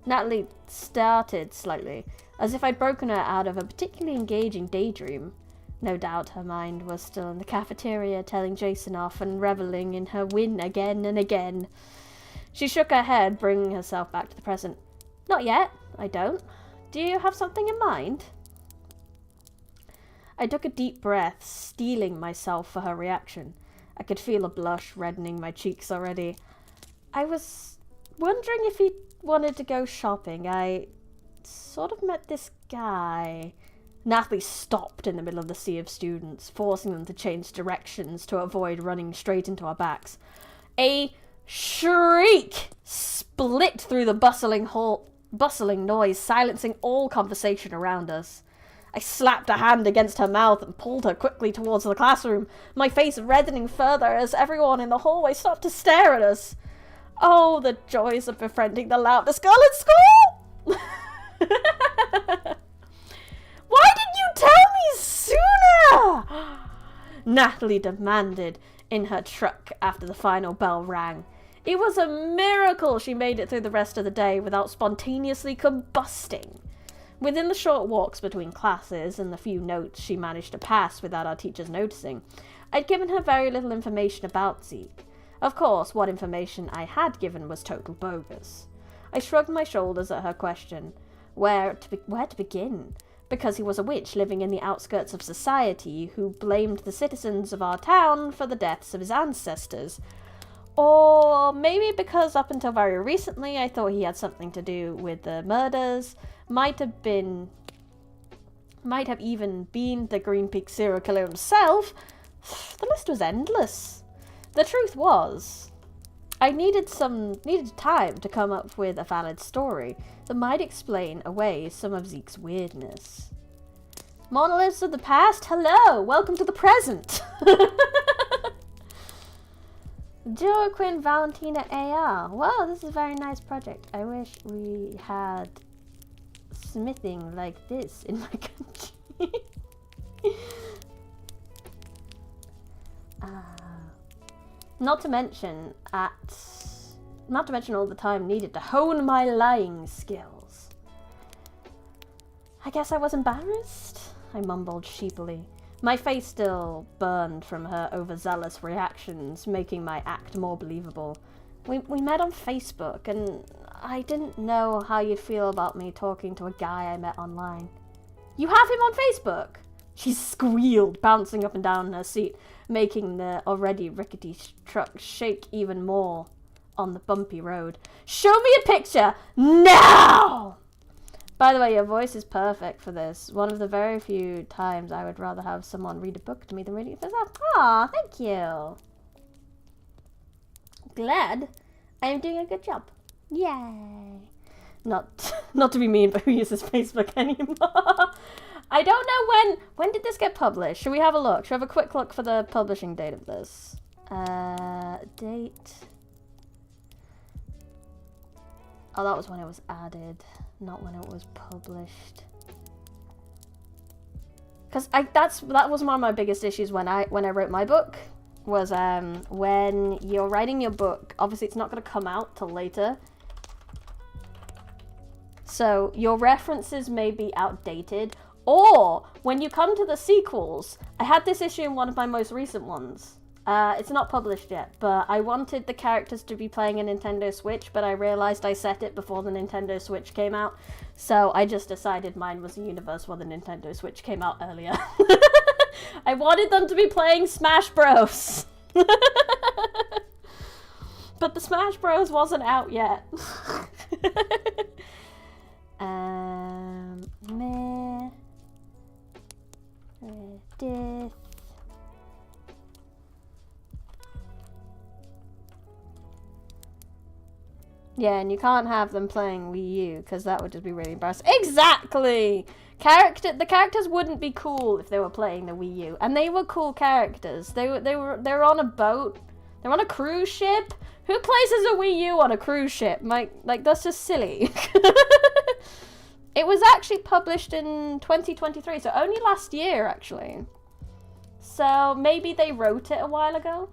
Natalie started slightly, as if I'd broken her out of a particularly engaging daydream. No doubt her mind was still in the cafeteria, telling Jason off and reveling in her win again and again. She shook her head, bringing herself back to the present. Not yet, I don't. Do you have something in mind? I took a deep breath, steeling myself for her reaction. I could feel a blush reddening my cheeks already. I was wondering if he wanted to go shopping. I sort of met this guy. Natalie stopped in the middle of the sea of students, forcing them to change directions to avoid running straight into our backs. A shriek split through the bustling noise, silencing all conversation around us. I slapped a hand against her mouth and pulled her quickly towards the classroom, my face reddening further as everyone in the hallway stopped to stare at us. Oh, the joys of befriending the loudest girl in school! Why didn't you tell me sooner? Natalie demanded in her truck after the final bell rang. It was a miracle she made it through the rest of the day without spontaneously combusting. Within the short walks between classes and the few notes she managed to pass without our teachers noticing, I'd given her very little information about Zeke. Of course, what information I had given was total bogus. I shrugged my shoulders at her question. Where to begin? Because he was a witch living in the outskirts of society who blamed the citizens of our town for the deaths of his ancestors. Or maybe because up until very recently I thought he had something to do with the murders, might have even been the Green Peak serial killer himself. The list was endless. The truth was, I needed time to come up with a valid story that might explain away some of Zeke's weirdness. Monoliths of the past, hello! Welcome to the present! Joaquin Valentina AR. Wow, this is a very nice project. I wish we had smithing like this in my country. Not to mention all the time needed to hone my lying skills. I guess I was embarrassed, I mumbled sheepily. My face still burned from her overzealous reactions, making my act more believable. We met on Facebook, and I didn't know how you'd feel about me talking to a guy I met online. You have him on Facebook? She squealed, bouncing up and down in her seat, making the already rickety truck shake even more on the bumpy road. Show me a picture, now! By the way, your voice is perfect for this. One of the very few times I would rather have someone read a book to me than reading it myself. Aw, thank you. Glad I am doing a good job. Yay. Not to be mean, but who uses Facebook anymore? I don't know when did this get published? Should we have a look? Should we have a quick look for the publishing date of this? Date. Oh, that was when it was added, not when it was published. Because that was one of my biggest issues when I wrote my book, was when you're writing your book, obviously it's not going to come out till later. So your references may be outdated, or when you come to the sequels, I had this issue in one of my most recent ones. It's not published yet, but I wanted the characters to be playing a Nintendo Switch, but I realized I set it before the Nintendo Switch came out, so I just decided mine was a universe where the Nintendo Switch came out earlier. I wanted them to be playing Smash Bros. But the Smash Bros wasn't out yet. Meredith. Yeah, and you can't have them playing Wii U, because that would just be really embarrassing. Exactly! The characters wouldn't be cool if they were playing the Wii U. And they were cool characters. They were on a boat. They're on a cruise ship. Who places a Wii U on a cruise ship? Like that's just silly. It was actually published in 2023, so only last year, actually. So maybe they wrote it a while ago,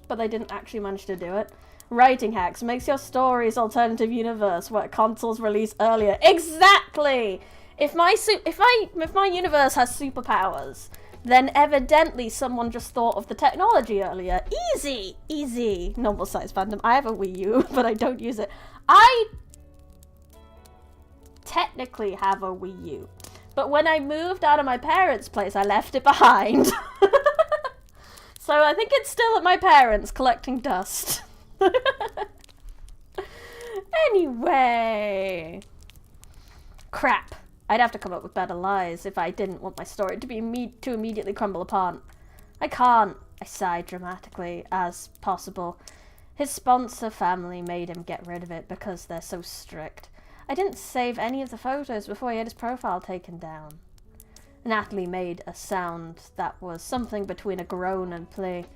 but they didn't actually manage to do it. Writing hacks makes your story's alternative universe where consoles release earlier. Exactly! If my universe has superpowers, then evidently someone just thought of the technology earlier. Easy! Easy! Normal size fandom. I have a Wii U, but I don't use it. I technically have a Wii U, but when I moved out of my parents' place, I left it behind. So I think it's still at my parents' collecting dust. Anyway. Crap. I'd have to come up with better lies if I didn't want my story to be to immediately crumble apart. I can't, I sighed dramatically, as possible. His sponsor family made him get rid of it because they're so strict. I didn't save any of the photos before he had his profile taken down. Natalie made a sound that was something between a groan and plea.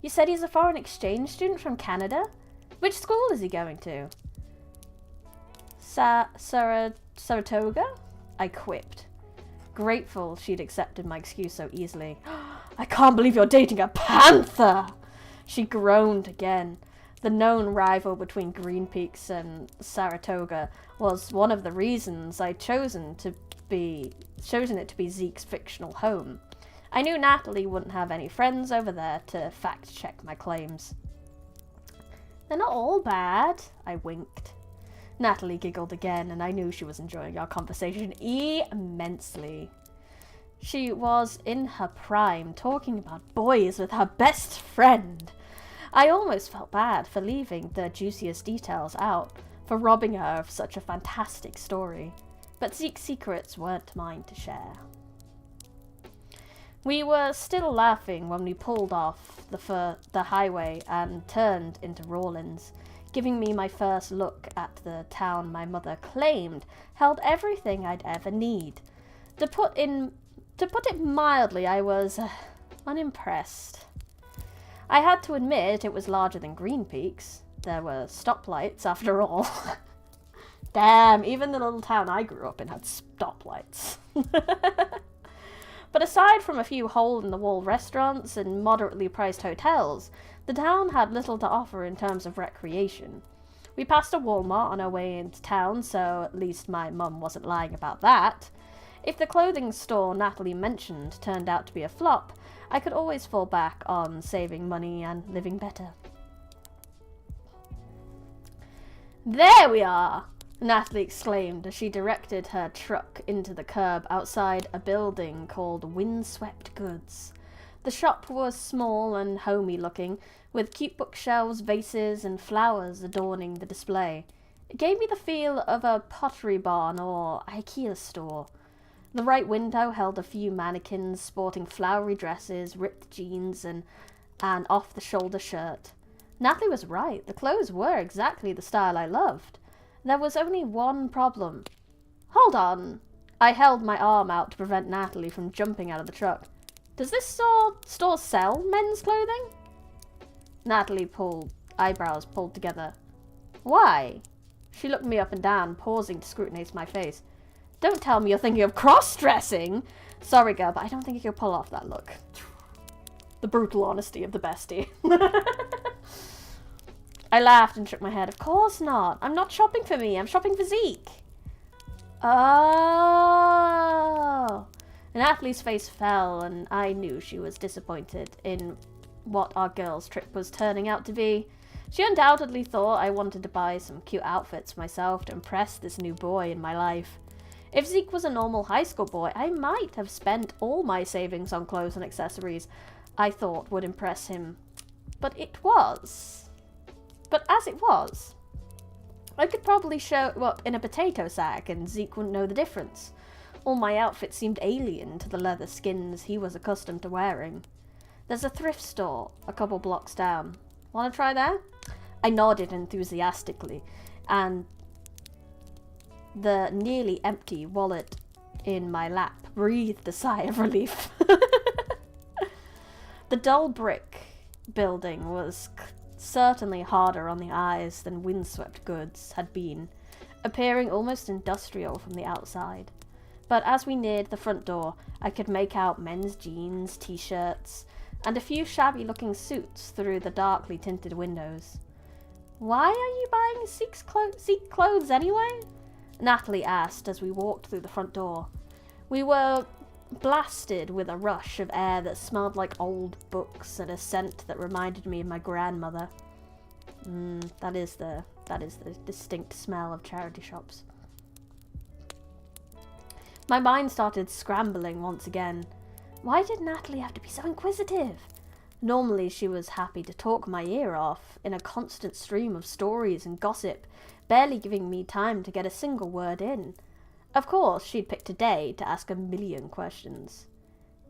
You said he's a foreign exchange student from Canada? Which school is he going to? Saratoga? I quipped, grateful she'd accepted my excuse so easily. I can't believe you're dating a panther! She groaned again. The known rival between Green Peaks and Saratoga was one of the reasons I'd chosen it to be Zeke's fictional home. I knew Natalie wouldn't have any friends over there to fact-check my claims. They're not all bad, I winked. Natalie giggled again, and I knew she was enjoying our conversation immensely. She was in her prime, talking about boys with her best friend. I almost felt bad for leaving the juiciest details out, for robbing her of such a fantastic story. But Zeke's secrets weren't mine to share. We were still laughing when we pulled off the highway and turned into Rawlins, giving me my first look at the town my mother claimed held everything I'd ever need. To put it mildly, I was unimpressed. I had to admit it was larger than Green Peaks. There were stoplights, after all. Damn, even the little town I grew up in had stoplights. But aside from a few hole-in-the-wall restaurants and moderately priced hotels, the town had little to offer in terms of recreation. We passed a Walmart on our way into town, so at least my mum wasn't lying about that. If the clothing store Natalie mentioned turned out to be a flop, I could always fall back on saving money and living better. There we are! Natalie exclaimed as she directed her truck into the curb outside a building called Windswept Goods. The shop was small and homey looking, with cute bookshelves, vases, and flowers adorning the display. It gave me the feel of a pottery barn or IKEA store. The right window held a few mannequins sporting flowery dresses, ripped jeans, and an off-the-shoulder shirt. Natalie was right. The clothes were exactly the style I loved. There was only one problem. Hold on. I held my arm out to prevent Natalie from jumping out of the truck. Does this store sell men's clothing? Natalie eyebrows pulled together. Why? She looked me up and down, pausing to scrutinize my face. Don't tell me you're thinking of cross-dressing. Sorry, girl, but I don't think you could pull off that look. The brutal honesty of the bestie. I laughed and shook my head. Of course not. I'm not shopping for me. I'm shopping for Zeke. Oh. Natalie's face fell, and I knew she was disappointed in what our girls' trip was turning out to be. She undoubtedly thought I wanted to buy some cute outfits for myself to impress this new boy in my life. If Zeke was a normal high school boy, I might have spent all my savings on clothes and accessories I thought would impress him. But as it was, I could probably show up in a potato sack and Zeke wouldn't know the difference. All my outfits seemed alien to the leather skins he was accustomed to wearing. There's a thrift store a couple blocks down. Want to try there? I nodded enthusiastically, and the nearly empty wallet in my lap breathed a sigh of relief. The dull brick building was certainly harder on the eyes than Windswept Goods had been, appearing almost industrial from the outside. But as we neared the front door, I could make out men's jeans, t-shirts, and a few shabby-looking suits through the darkly tinted windows. Why are you buying Sikh clothes anyway? Natalie asked as we walked through the front door. We were blasted with a rush of air that smelled like old books and a scent that reminded me of my grandmother. That is the distinct smell of charity shops. My mind started scrambling once again. Why did Natalie have to be so inquisitive? Normally she was happy to talk my ear off in a constant stream of stories and gossip, barely giving me time to get a single word in. Of course, she'd picked a day to ask a million questions.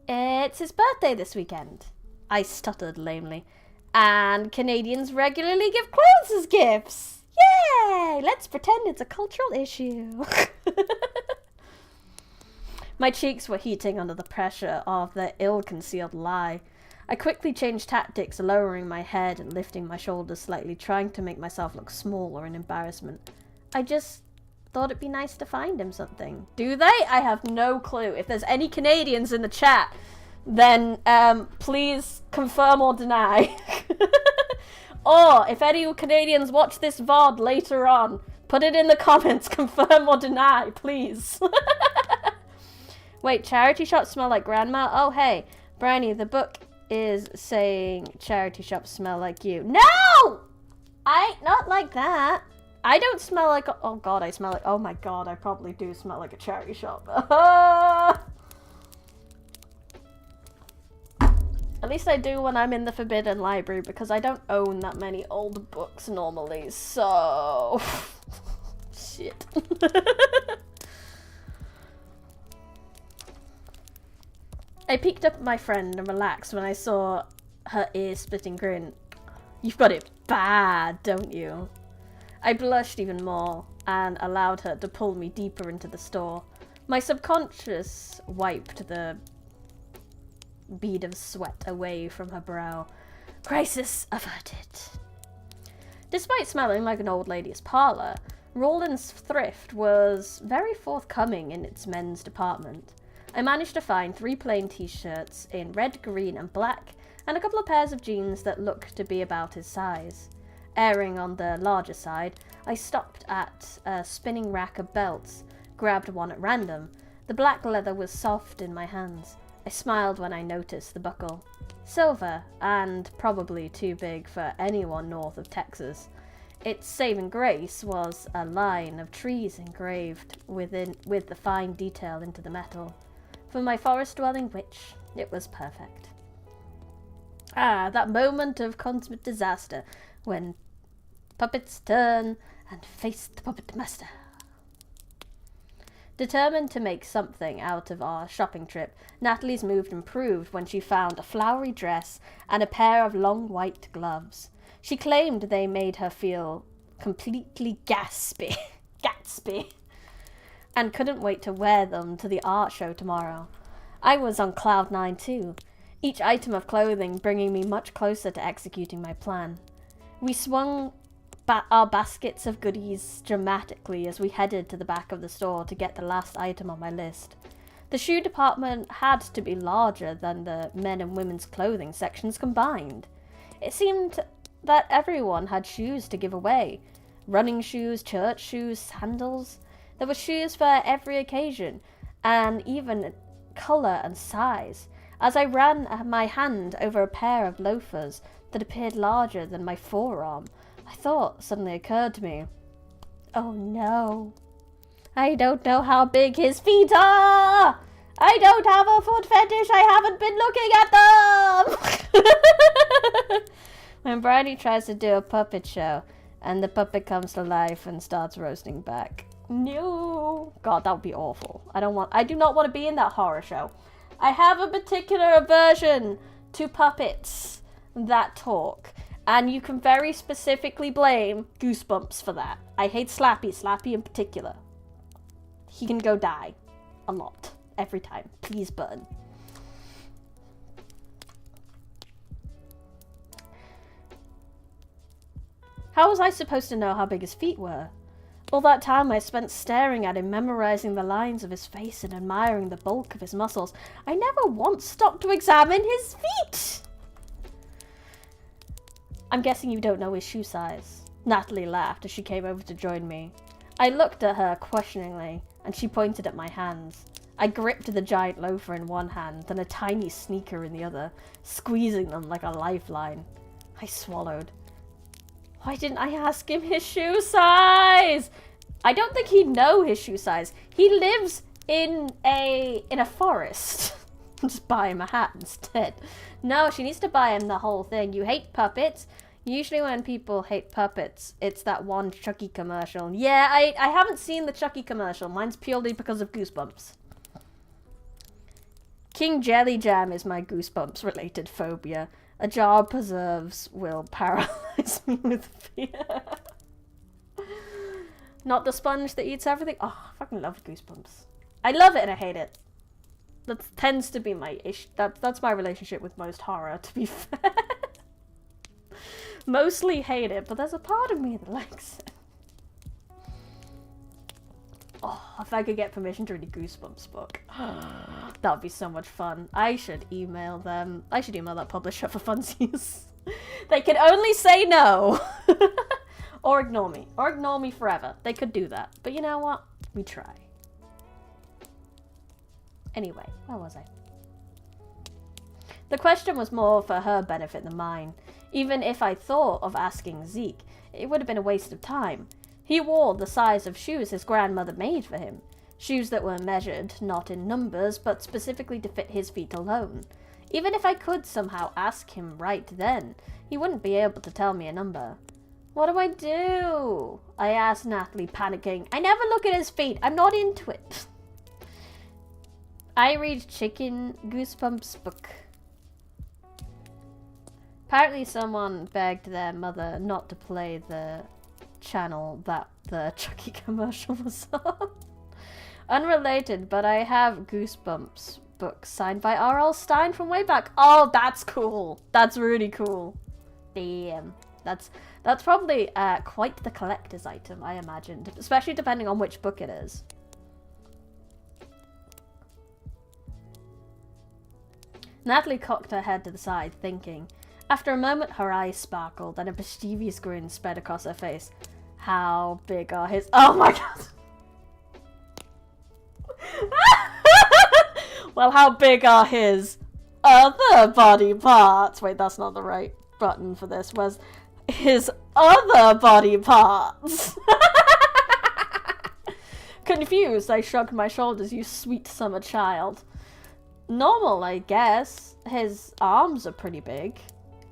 It's his birthday this weekend, I stuttered lamely. And Canadians regularly give clothes as gifts. Yay! Let's pretend it's a cultural issue. My cheeks were heating under the pressure of the ill-concealed lie. I quickly changed tactics, lowering my head and lifting my shoulders slightly, trying to make myself look smaller in embarrassment. I just thought it'd be nice to find him something. Do they? I have no clue. If there's any Canadians in the chat, then please confirm or deny. Or if any Canadians watch this VOD later on, put it in the comments, confirm or deny, please. Wait, charity shops smell like grandma? Oh, hey, Bryony, the book is saying charity shops smell like you. No! Not like that. I don't smell like, oh god, I smell like, oh my god, I probably do smell like a charity shop. At least I do when I'm in the Forbidden Library, because I don't own that many old books normally, so... Shit. I peeked up at my friend and relaxed when I saw her ear-splitting grin. You've got it bad, don't you? I blushed even more and allowed her to pull me deeper into the store. My subconscious wiped the bead of sweat away from her brow. Crisis averted. Despite smelling like an old lady's parlour, Roland's Thrift was very forthcoming in its men's department. I managed to find 3 plain t-shirts in red, green and black, and a couple of pairs of jeans that looked to be about his size. Erring on the larger side, I stopped at a spinning rack of belts, grabbed one at random. The black leather was soft in my hands. I smiled when I noticed the buckle. Silver, and probably too big for anyone north of Texas. Its saving grace was a line of trees engraved with the fine detail into the metal. For my forest-dwelling witch, it was perfect. Ah, that moment of consummate disaster, when puppets turn and face the puppet master. Determined to make something out of our shopping trip, Natalie's mood improved when she found a flowery dress and a pair of long white gloves. She claimed they made her feel completely Gatsby, and couldn't wait to wear them to the art show tomorrow. I was on cloud 9 too, each item of clothing bringing me much closer to executing my plan. We swung our baskets of goodies dramatically as we headed to the back of the store to get the last item on my list. The shoe department had to be larger than the men and women's clothing sections combined. It seemed that everyone had shoes to give away. Running shoes, church shoes, sandals. There were shoes for every occasion, and even colour and size. As I ran my hand over a pair of loafers that appeared larger than my forearm, a thought suddenly occurred to me. Oh no. I don't know how big his feet are! I don't have a foot fetish, I haven't been looking at them! When Bridie tries to do a puppet show, and the puppet comes to life and starts roasting back. No! God, that would be awful. I do not want to be in that horror show. I have a particular aversion to puppets that talk. And you can very specifically blame Goosebumps for that. I hate Slappy in particular. He can go die. A lot. Every time. Please burn. How was I supposed to know how big his feet were? All that time I spent staring at him, memorizing the lines of his face and admiring the bulk of his muscles. I never once stopped to examine his feet! I'm guessing you don't know his shoe size. Natalie laughed as she came over to join me. I looked at her questioningly, and she pointed at my hands. I gripped the giant loafer in one hand and a tiny sneaker in the other, squeezing them like a lifeline. I swallowed. Why didn't I ask him his shoe size? I don't think he'd know his shoe size. He lives in a forest. Just buy him a hat instead. No, she needs to buy him the whole thing. You hate puppets? Usually when people hate puppets, it's that one Chucky commercial. Yeah, I haven't seen the Chucky commercial. Mine's purely because of Goosebumps. King Jelly Jam is my Goosebumps-related phobia. A jar of preserves will paralyze me with fear. Not the sponge that eats everything. Oh, I fucking love Goosebumps. I love it and I hate it. That tends to be my issue. That's my relationship with most horror, to be fair. Mostly hate it, but there's a part of me that likes it. Oh, if I could get permission to read a Goosebumps book. That would be so much fun. I should email them. I should email that publisher for funsies. They can only say no. Or ignore me. Or ignore me forever. They could do that. But you know what? We try. Anyway, where was I? The question was more for her benefit than mine. Even if I thought of asking Zeke, it would have been a waste of time. He wore the size of shoes his grandmother made for him. Shoes that were measured, not in numbers, but specifically to fit his feet alone. Even if I could somehow ask him right then, he wouldn't be able to tell me a number. What do I do? I asked Natalie, panicking. I never look at his feet. I'm not into it. I read Chicken Goosebumps book. Apparently someone begged their mother not to play the channel that the Chucky commercial was on. Unrelated, but I have Goosebumps books signed by R.L. Stine from way back. Oh, that's cool. That's really cool. Damn. That's probably quite the collector's item, I imagined. Especially depending on which book it is. Natalie cocked her head to the side, thinking. After a moment, her eyes sparkled, and a mischievous grin spread across her face. How big are his... Oh my god! Well, how big are his other body parts? Wait, that's not the right button for this. Where's his other body parts? Confused, I shrugged my shoulders, you sweet summer child. Normal, I guess. His arms are pretty big.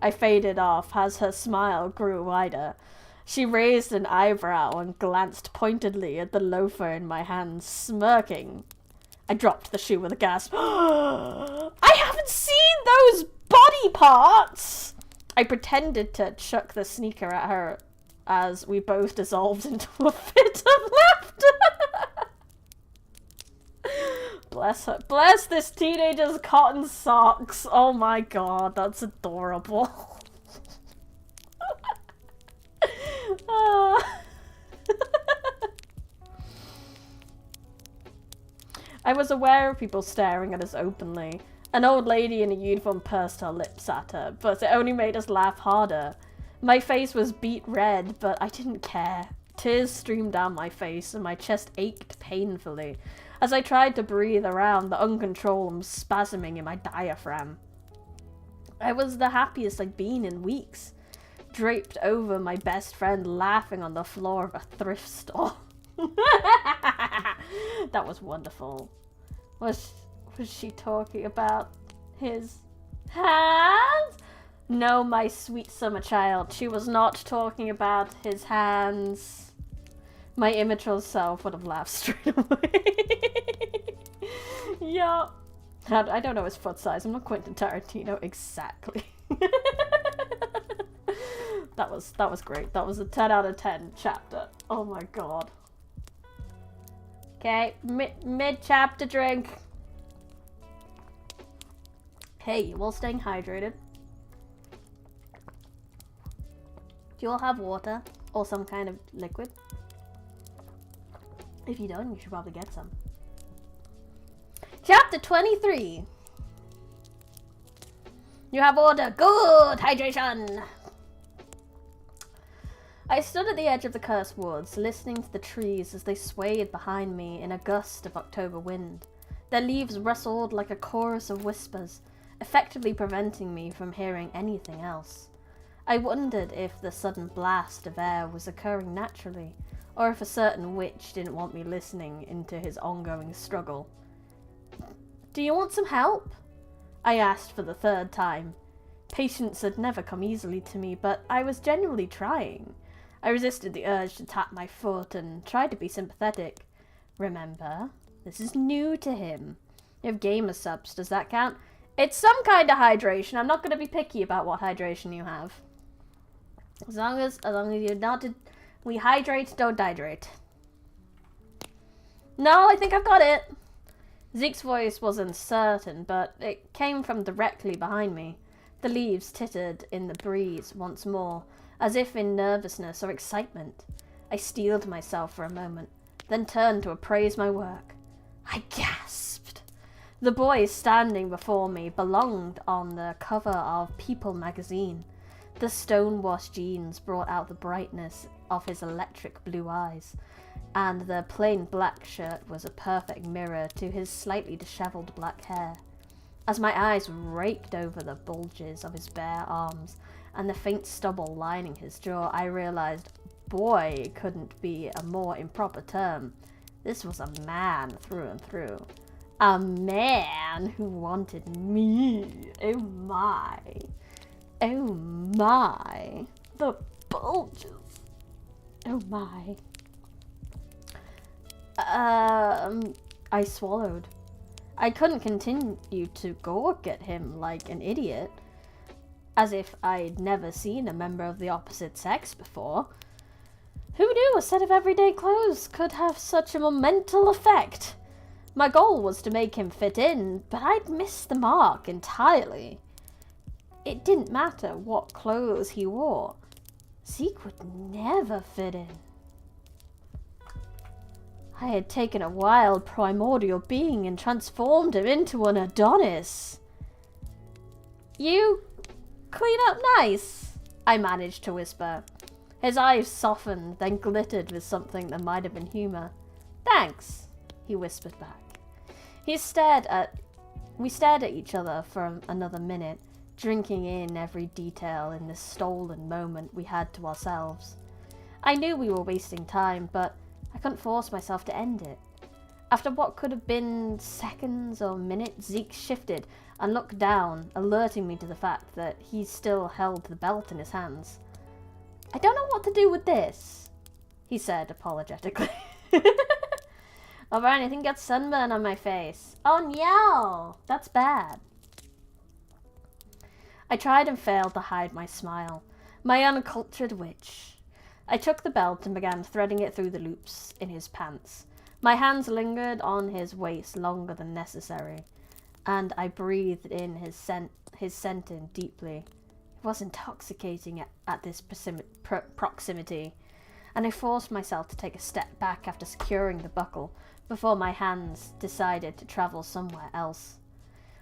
I faded off as her smile grew wider. She raised an eyebrow and glanced pointedly at the loafer in my hands, smirking. I dropped the shoe with a gasp. I haven't seen those body parts! I pretended to chuck the sneaker at her as we both dissolved into a fit of laughter. Bless her. Bless this teenager's cotton socks. Oh my god, that's adorable. I was aware of people staring at us openly. An old lady in a uniform pursed her lips at her, but it only made us laugh harder. My face was beet red, but I didn't care. Tears streamed down my face and my chest ached painfully as I tried to breathe around the uncontrollable spasming in my diaphragm. I was the happiest I'd been in weeks, draped over my best friend laughing on the floor of a thrift store. That was wonderful. Was she talking about his hands? No, my sweet summer child. She was not talking about his hands. My immature self would have laughed straight away. Yeah. I don't know his foot size. I'm not Quentin Tarantino exactly. That was great. That was a 10 out of 10 chapter. Oh my god. Okay, mid-chapter drink. Hey, while staying hydrated, do you all have water or some kind of liquid? If you don't, you should probably get some. Chapter 23. You have water. Good hydration. I stood at the edge of the cursed woods, listening to the trees as they swayed behind me in a gust of October wind. Their leaves rustled like a chorus of whispers, effectively preventing me from hearing anything else. I wondered if the sudden blast of air was occurring naturally, or if a certain witch didn't want me listening into his ongoing struggle. "Do you want some help?" I asked for the third time. Patience had never come easily to me, but I was genuinely trying. I resisted the urge to tap my foot and tried to be sympathetic. Remember, this is new to him. You have gamer subs, does that count? It's some kind of hydration. I'm not going to be picky about what hydration you have. As long as you're not... We hydrate, don't dehydrate. No, I think I've got it. Zeke's voice was uncertain, but it came from directly behind me. The leaves tittered in the breeze once more, as if in nervousness or excitement. I steeled myself for a moment, then turned to appraise my work. I gasped. The boy standing before me belonged on the cover of People magazine. The stonewashed jeans brought out the brightness of his electric blue eyes, and the plain black shirt was a perfect mirror to his slightly disheveled black hair. As my eyes raked over the bulges of his bare arms and the faint stubble lining his jaw, I realized boy couldn't be a more improper term. This was a man through and through. A man who wanted me. Oh my. Oh my. The bulges. Oh my. I swallowed. I couldn't continue to gawk at him like an idiot, as if I'd never seen a member of the opposite sex before. Who knew a set of everyday clothes could have such a monumental effect? My goal was to make him fit in, but I'd missed the mark entirely. It didn't matter what clothes he wore. Zeke would never fit in. I had taken a wild primordial being and transformed him into an Adonis. "You clean up nice," I managed to whisper. His eyes softened, then glittered with something that might have been humor. "Thanks," he whispered back. We stared at each other for another minute, drinking in every detail in this stolen moment we had to ourselves. I knew we were wasting time, but I couldn't force myself to end it. After what could have been seconds or minutes, Zeke shifted and looked down, alerting me to the fact that he still held the belt in his hands. "I don't know what to do with this," he said apologetically. "Oh, Brian, I think I got sunburn on my face." "Oh no, that's bad." I tried and failed to hide my smile. My uncultured witch. I took the belt and began threading it through the loops in his pants. My hands lingered on his waist longer than necessary, and I breathed in his scent in deeply. It was intoxicating at this proximity, and I forced myself to take a step back after securing the buckle before my hands decided to travel somewhere else.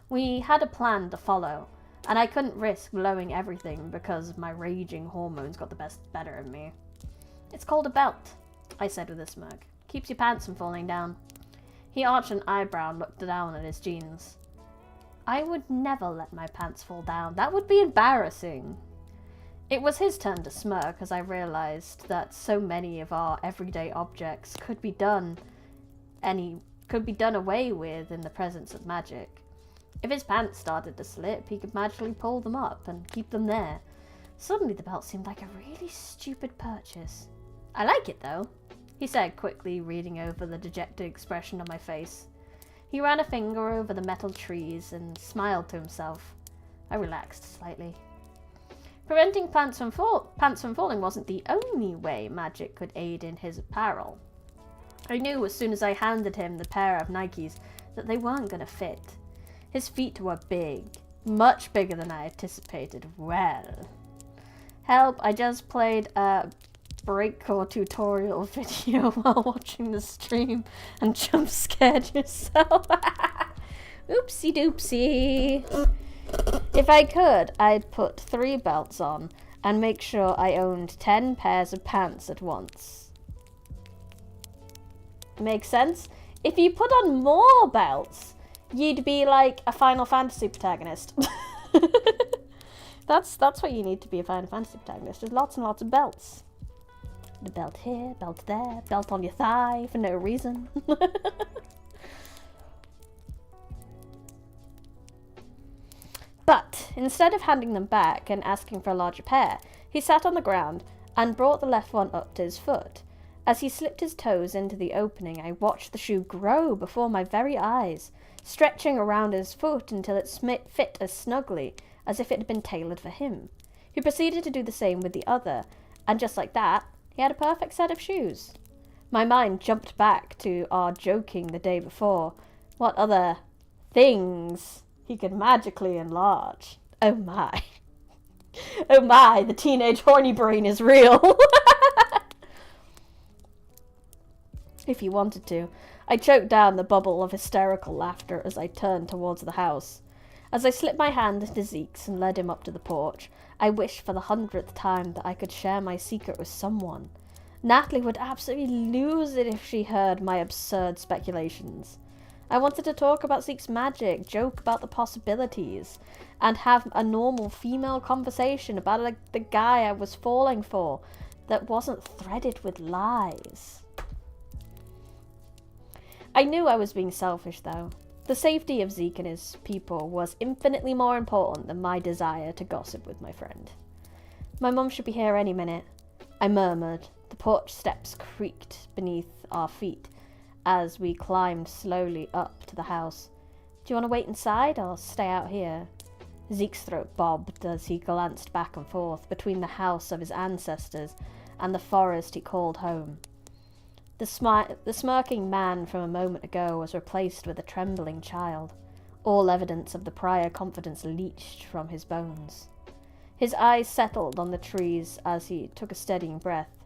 We had a plan to follow, and I couldn't risk blowing everything because my raging hormones got the better of me. "It's called a belt," I said with a smirk. "Keeps your pants from falling down." He arched an eyebrow and looked down at his jeans. "I would never let my pants fall down. That would be embarrassing." It was his turn to smirk as I realized that so many of our everyday objects could be done away with in the presence of magic. If his pants started to slip, he could magically pull them up and keep them there. Suddenly the belt seemed like a really stupid purchase. "I like it though," he said, quickly reading over the dejected expression on my face. He ran a finger over the metal trees and smiled to himself. I relaxed slightly. Preventing pants from falling wasn't the only way magic could aid in his apparel. I knew as soon as I handed him the pair of Nikes that they weren't going to fit. His feet were big, much bigger than I anticipated. Well, help, I just played a breakcore tutorial video while watching the stream and jump scared yourself. Oopsie doopsie. If I could, I'd put 3 belts on and make sure I owned 10 pairs of pants at once. Makes sense? If you put on more belts, you'd be like a Final Fantasy protagonist. That's what you need to be a Final Fantasy protagonist. There's lots and lots of belts. The belt here, belt there, belt on your thigh for no reason. But instead of handing them back and asking for a larger pair, he sat on the ground and brought the left one up to his foot. As he slipped his toes into the opening, I watched the shoe grow before my very eyes, stretching around his foot until it fit as snugly as if it had been tailored for him. He proceeded to do the same with the other, and just like that, he had a perfect set of shoes. My mind jumped back to our joking the day before. What other things he could magically enlarge? Oh my. Oh my, the teenage horny brain is real. If he wanted to. I choked down the bubble of hysterical laughter as I turned towards the house. As I slipped my hand into Zeke's and led him up to the porch, I wished for the 100th time that I could share my secret with someone. Natalie would absolutely lose it if she heard my absurd speculations. I wanted to talk about Zeke's magic, joke about the possibilities, and have a normal female conversation about the guy I was falling for that wasn't threaded with lies. I knew I was being selfish, though. The safety of Zeke and his people was infinitely more important than my desire to gossip with my friend. My mum should be here any minute, I murmured. The porch steps creaked beneath our feet as we climbed slowly up to the house. Do you want to wait inside or stay out here? Zeke's throat bobbed as he glanced back and forth between the house of his ancestors and the forest he called home. The smirking man from a moment ago was replaced with a trembling child. All evidence of the prior confidence leached from his bones. His eyes settled on the trees as he took a steadying breath.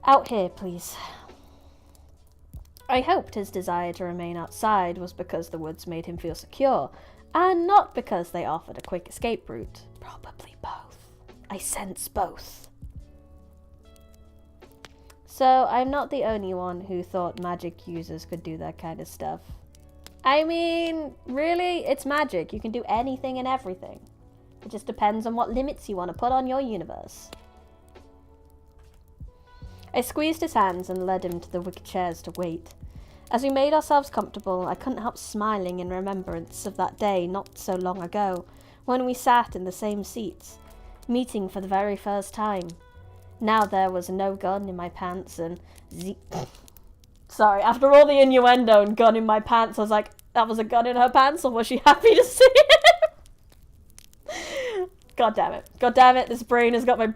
Out here, please. I hoped his desire to remain outside was because the woods made him feel secure, and not because they offered a quick escape route. Probably both. I sense both. So, I'm not the only one who thought magic users could do that kind of stuff. I mean, really, it's magic. You can do anything and everything. It just depends on what limits you want to put on your universe. I squeezed his hands and led him to the wicker chairs to wait. As we made ourselves comfortable, I couldn't help smiling in remembrance of that day not so long ago, when we sat in the same seats, meeting for the very first time. Now there was no gun in my pants and Sorry, after all the innuendo and gun in my pants, I was like, that was a gun in her pants, or was she happy to see it? God damn it. God damn it, this brain has got my,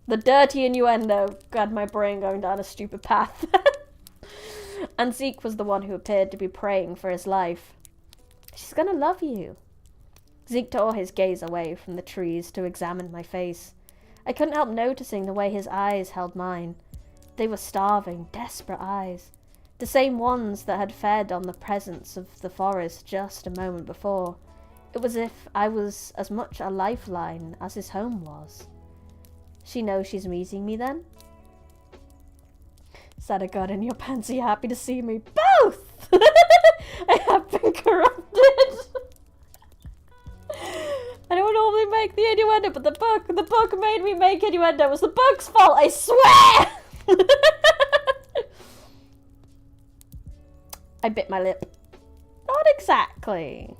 the dirty innuendo got my brain going down a stupid path. And Zeke was the one who appeared to be praying for his life. She's gonna love you. Zeke tore his gaze away from the trees to examine my face. I couldn't help noticing the way his eyes held mine. They were starving, desperate eyes. The same ones that had fed on the presence of the forest just a moment before. It was as if I was as much a lifeline as his home was. She knows she's meeting me then? Is that a gun in your pants? Are you happy to see me? Both! I have been corrupted. I don't normally make the innuendo, but the book made me make innuendo. It was the book's fault, I swear! I bit my lip. Not exactly.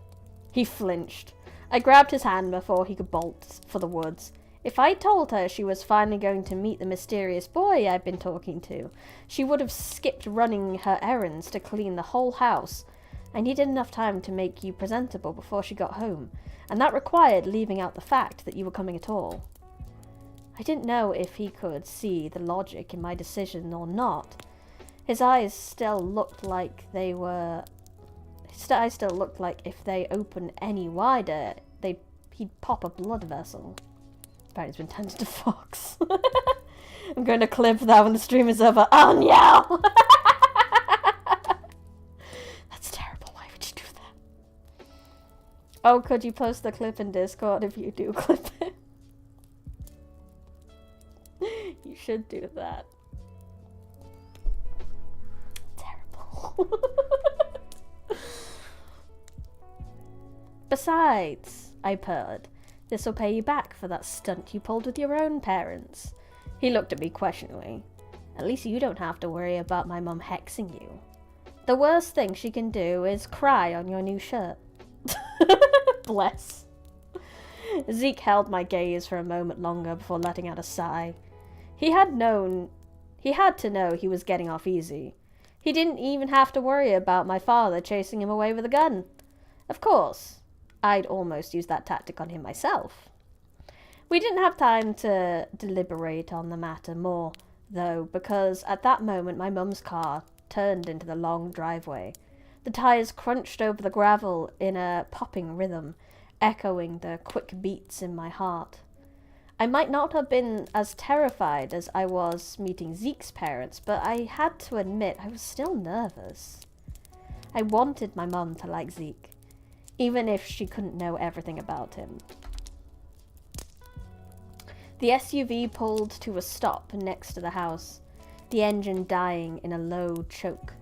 He flinched. I grabbed his hand before he could bolt for the woods. If I told her she was finally going to meet the mysterious boy I'd been talking to, she would have skipped running her errands to clean the whole house. I needed enough time to make you presentable before she got home, and that required leaving out the fact that you were coming at all. I didn't know if he could see the logic in my decision or not. His eyes still looked like they were... His eyes still looked like if they opened any wider, he'd pop a blood vessel. Apparently it's been turned into fox. I'm going to clip that when the stream is over. Oh no! That's terrible. Why would you do that? Oh, could you post the clip in Discord if you do clip it? You should do that. Terrible. Besides, I purred, this'll pay you back for that stunt you pulled with your own parents. He looked at me questioningly. At least you don't have to worry about my mum hexing you. The worst thing she can do is cry on your new shirt. Bless. Zeke held my gaze for a moment longer before letting out a sigh. He had to know he was getting off easy. He didn't even have to worry about my father chasing him away with a gun. Of course, I'd almost used that tactic on him myself. We didn't have time to deliberate on the matter more, though, because at that moment my mum's car turned into the long driveway. The tyres crunched over the gravel in a popping rhythm, echoing the quick beats in my heart. I might not have been as terrified as I was meeting Zeke's parents, but I had to admit I was still nervous. I wanted my mum to like Zeke, even if she couldn't know everything about him. The SUV pulled to a stop next to the house, the engine dying in a low choke.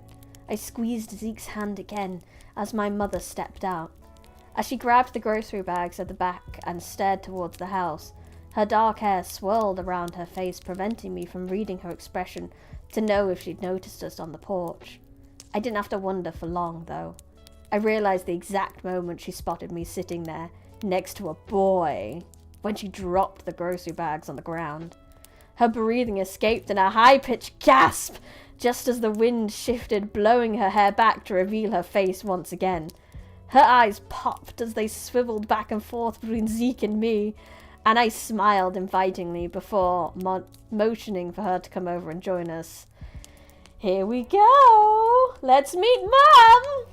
I squeezed Zeke's hand again as my mother stepped out. As she grabbed the grocery bags at the back and stared towards the house, her dark hair swirled around her face, preventing me from reading her expression to know if she'd noticed us on the porch. I didn't have to wonder for long, though. I realized the exact moment she spotted me sitting there, next to a boy, when she dropped the grocery bags on the ground. Her breathing escaped in a high-pitched gasp, just as the wind shifted, blowing her hair back to reveal her face once again. Her eyes popped as they swiveled back and forth between Zeke and me, and I smiled invitingly before motioning for her to come over and join us. Here we go! Let's meet Mum!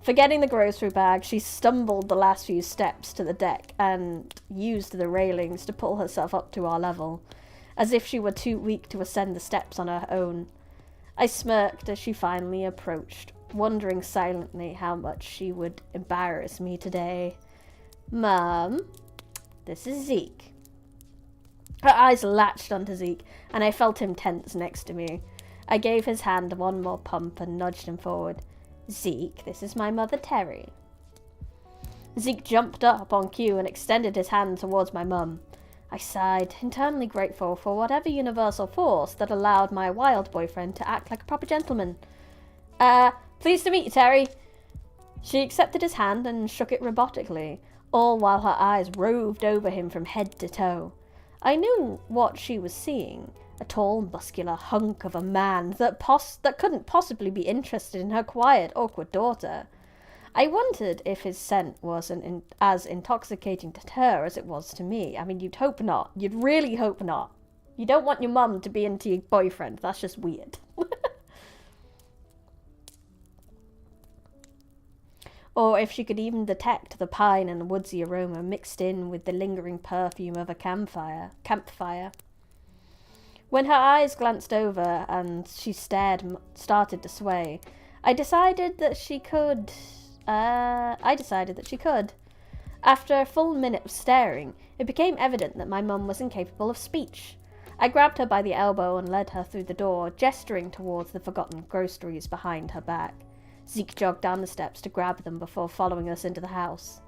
Forgetting the grocery bag, she stumbled the last few steps to the deck and used the railings to pull herself up to our level, as if she were too weak to ascend the steps on her own. I smirked as she finally approached, wondering silently how much she would embarrass me today. Mum, this is Zeke. Her eyes latched onto Zeke, and I felt him tense next to me. I gave his hand one more pump and nudged him forward. Zeke, this is my mother Terry. Zeke jumped up on cue and extended his hand towards my mum. I sighed, internally grateful for whatever universal force that allowed my wild boyfriend to act like a proper gentleman. Pleased to meet you, Terry. She accepted his hand and shook it robotically, all while her eyes roved over him from head to toe. I knew what she was seeing, a tall, muscular hunk of a man that couldn't possibly be interested in her quiet, awkward daughter. I wondered if his scent wasn't as intoxicating to her as it was to me. I mean, you'd hope not. You'd really hope not. You don't want your mum to be into your boyfriend. That's just weird. Or if she could even detect the pine and woodsy aroma mixed in with the lingering perfume of a campfire. When her eyes glanced over and she started to sway, I decided that she could. After a full minute of staring, it became evident that my mum was incapable of speech. I grabbed her by the elbow and led her through the door, gesturing towards the forgotten groceries behind her back. Zeke jogged down the steps to grab them before following us into the house.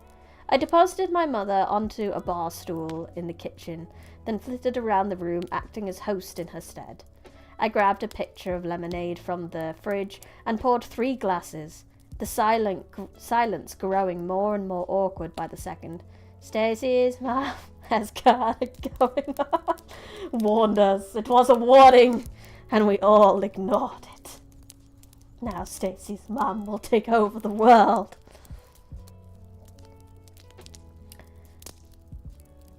I deposited my mother onto a bar stool in the kitchen, then flitted around the room, acting as host in her stead. I grabbed a pitcher of lemonade from the fridge and poured 3 glasses, the silence growing more and more awkward by the second. Stacey's mum has got it going on. Warned us. It was a warning, and we all ignored it. Now Stacey's mum will take over the world.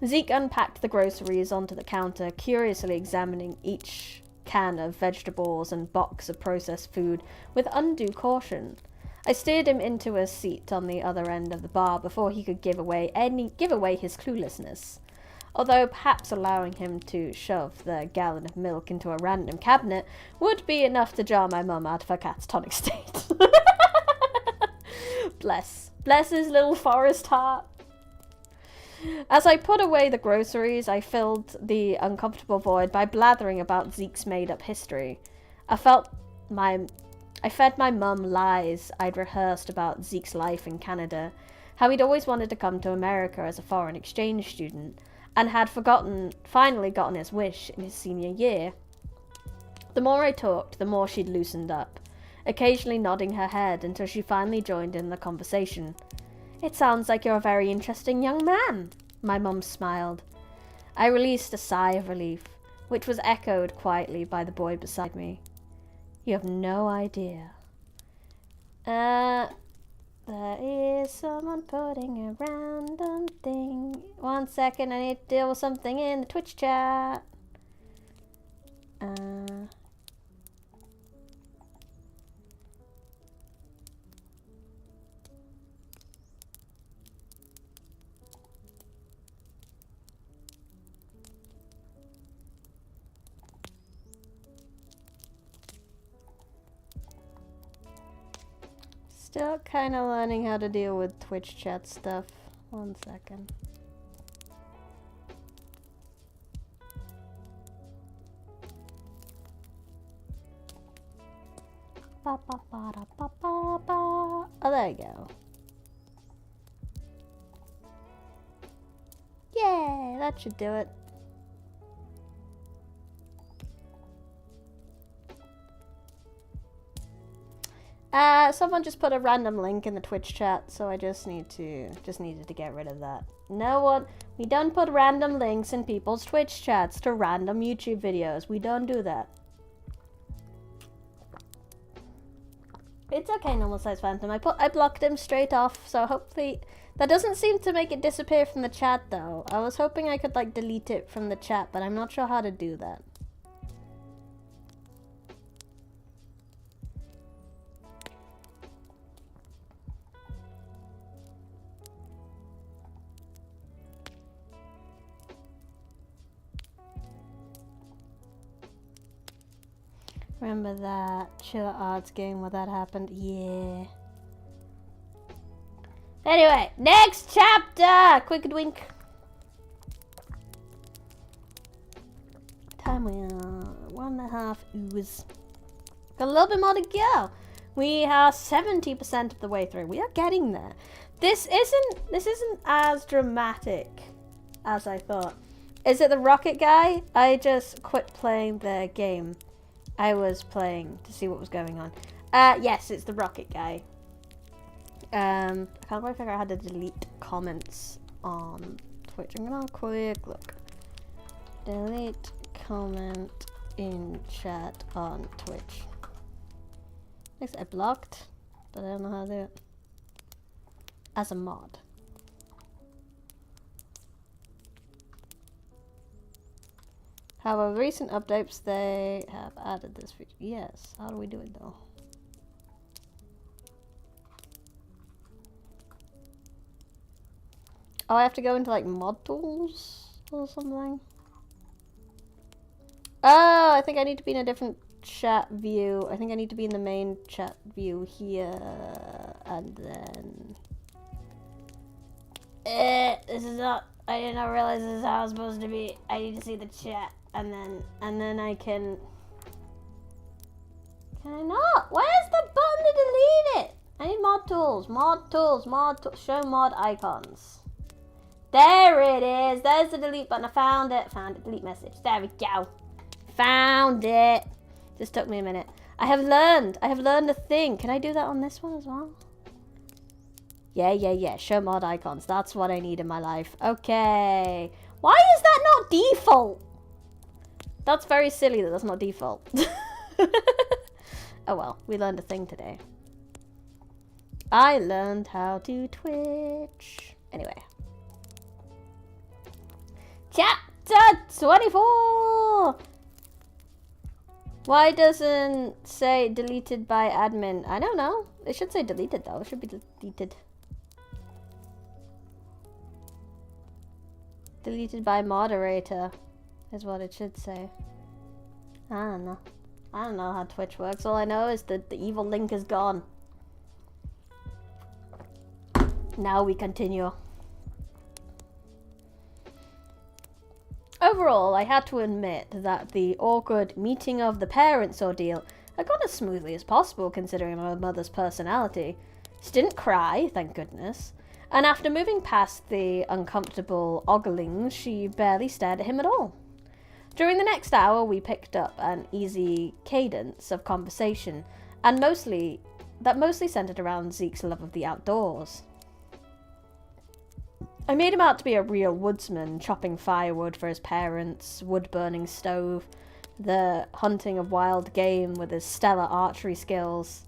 Zeke unpacked the groceries onto the counter, curiously examining each can of vegetables and box of processed food with undue caution. I steered him into a seat on the other end of the bar before he could give away his cluelessness. Although perhaps allowing him to shove the gallon of milk into a random cabinet would be enough to jar my mum out of her catatonic state. Bless. Bless his little forest heart. As I put away the groceries, I filled the uncomfortable void by blathering about Zeke's made-up history. I fed my mum lies I'd rehearsed about Zeke's life in Canada, how he'd always wanted to come to America as a foreign exchange student, and had finally gotten his wish in his senior year. The more I talked, the more she'd loosened up, occasionally nodding her head until she finally joined in the conversation. "It sounds like you're a very interesting young man," my mum smiled. I released a sigh of relief, which was echoed quietly by the boy beside me. "You have no idea." There is someone putting a random thing. 1 second, I need to deal with something in the Twitch chat. Still kind of learning how to deal with Twitch chat stuff. 1 second. Oh, there you go. Yay, that should do it. Someone just put a random link in the Twitch chat, so I just needed to get rid of that. No one, we don't put random links in people's Twitch chats to random YouTube videos. We don't do that. It's okay, normal size phantom. I blocked him straight off, so hopefully that doesn't seem to make it disappear from the chat though. I was hoping I could like delete it from the chat, but I'm not sure how to do that. Remember that Chill Arts game where that happened? Yeah. Anyway, next chapter! Quick wink. Time we are 1.5 hours. Got a little bit more to go. We are 70% of the way through. We are getting there. This isn't as dramatic as I thought. Is it the rocket guy? I just quit playing the game I was playing to see what was going on. Yes, it's the rocket guy. I can't quite figure out how to delete comments on Twitch. I'm gonna have a quick look. Delete comment in chat on Twitch. I blocked, but I don't know how to do it. As a mod. However, recent updates, they have added this feature. Yes, how do we do it though? Oh, I have to go into like mod tools or something. Oh, I think I need to be in a different chat view. I think I need to be in the main chat view here, and then this is not. I did not realize this is how it's supposed to be. I need to see the chat, and then I can. Can I not? Where's the button to delete it? I need mod tools, show mod icons. There it is. There's the delete button. I found it. Delete message. There we go. Found it. Just took me a minute. I have learned a thing. Can I do that on this one as well? Yeah. Show mod icons. That's what I need in my life. Okay. Why is that not default? That's very silly that that's not default. Oh well, we learned a thing today. I learned how to Twitch. Anyway. Chapter 24! Why doesn't say deleted by admin? I don't know. It should say deleted though. It should be deleted. Deleted by moderator is what it should say. I don't know. I don't know how Twitch works. All I know is that the evil link is gone. Now we continue. Overall, I had to admit that the awkward meeting of the parents ordeal had gone as smoothly as possible considering my mother's personality. She didn't cry, thank goodness, and after moving past the uncomfortable ogling, she barely stared at him at all. During the next hour, we picked up an easy cadence of conversation, and mostly centered around Zeke's love of the outdoors. I made him out to be a real woodsman, chopping firewood for his parents, wood-burning stove, the hunting of wild game with his stellar archery skills.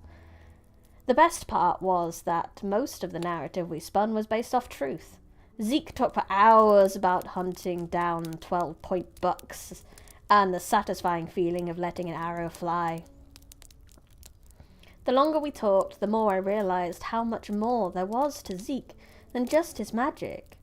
The best part was that most of the narrative we spun was based off truth. Zeke talked for hours about hunting down 12-point bucks and the satisfying feeling of letting an arrow fly. The longer we talked, the more I realized how much more there was to Zeke than just his magic.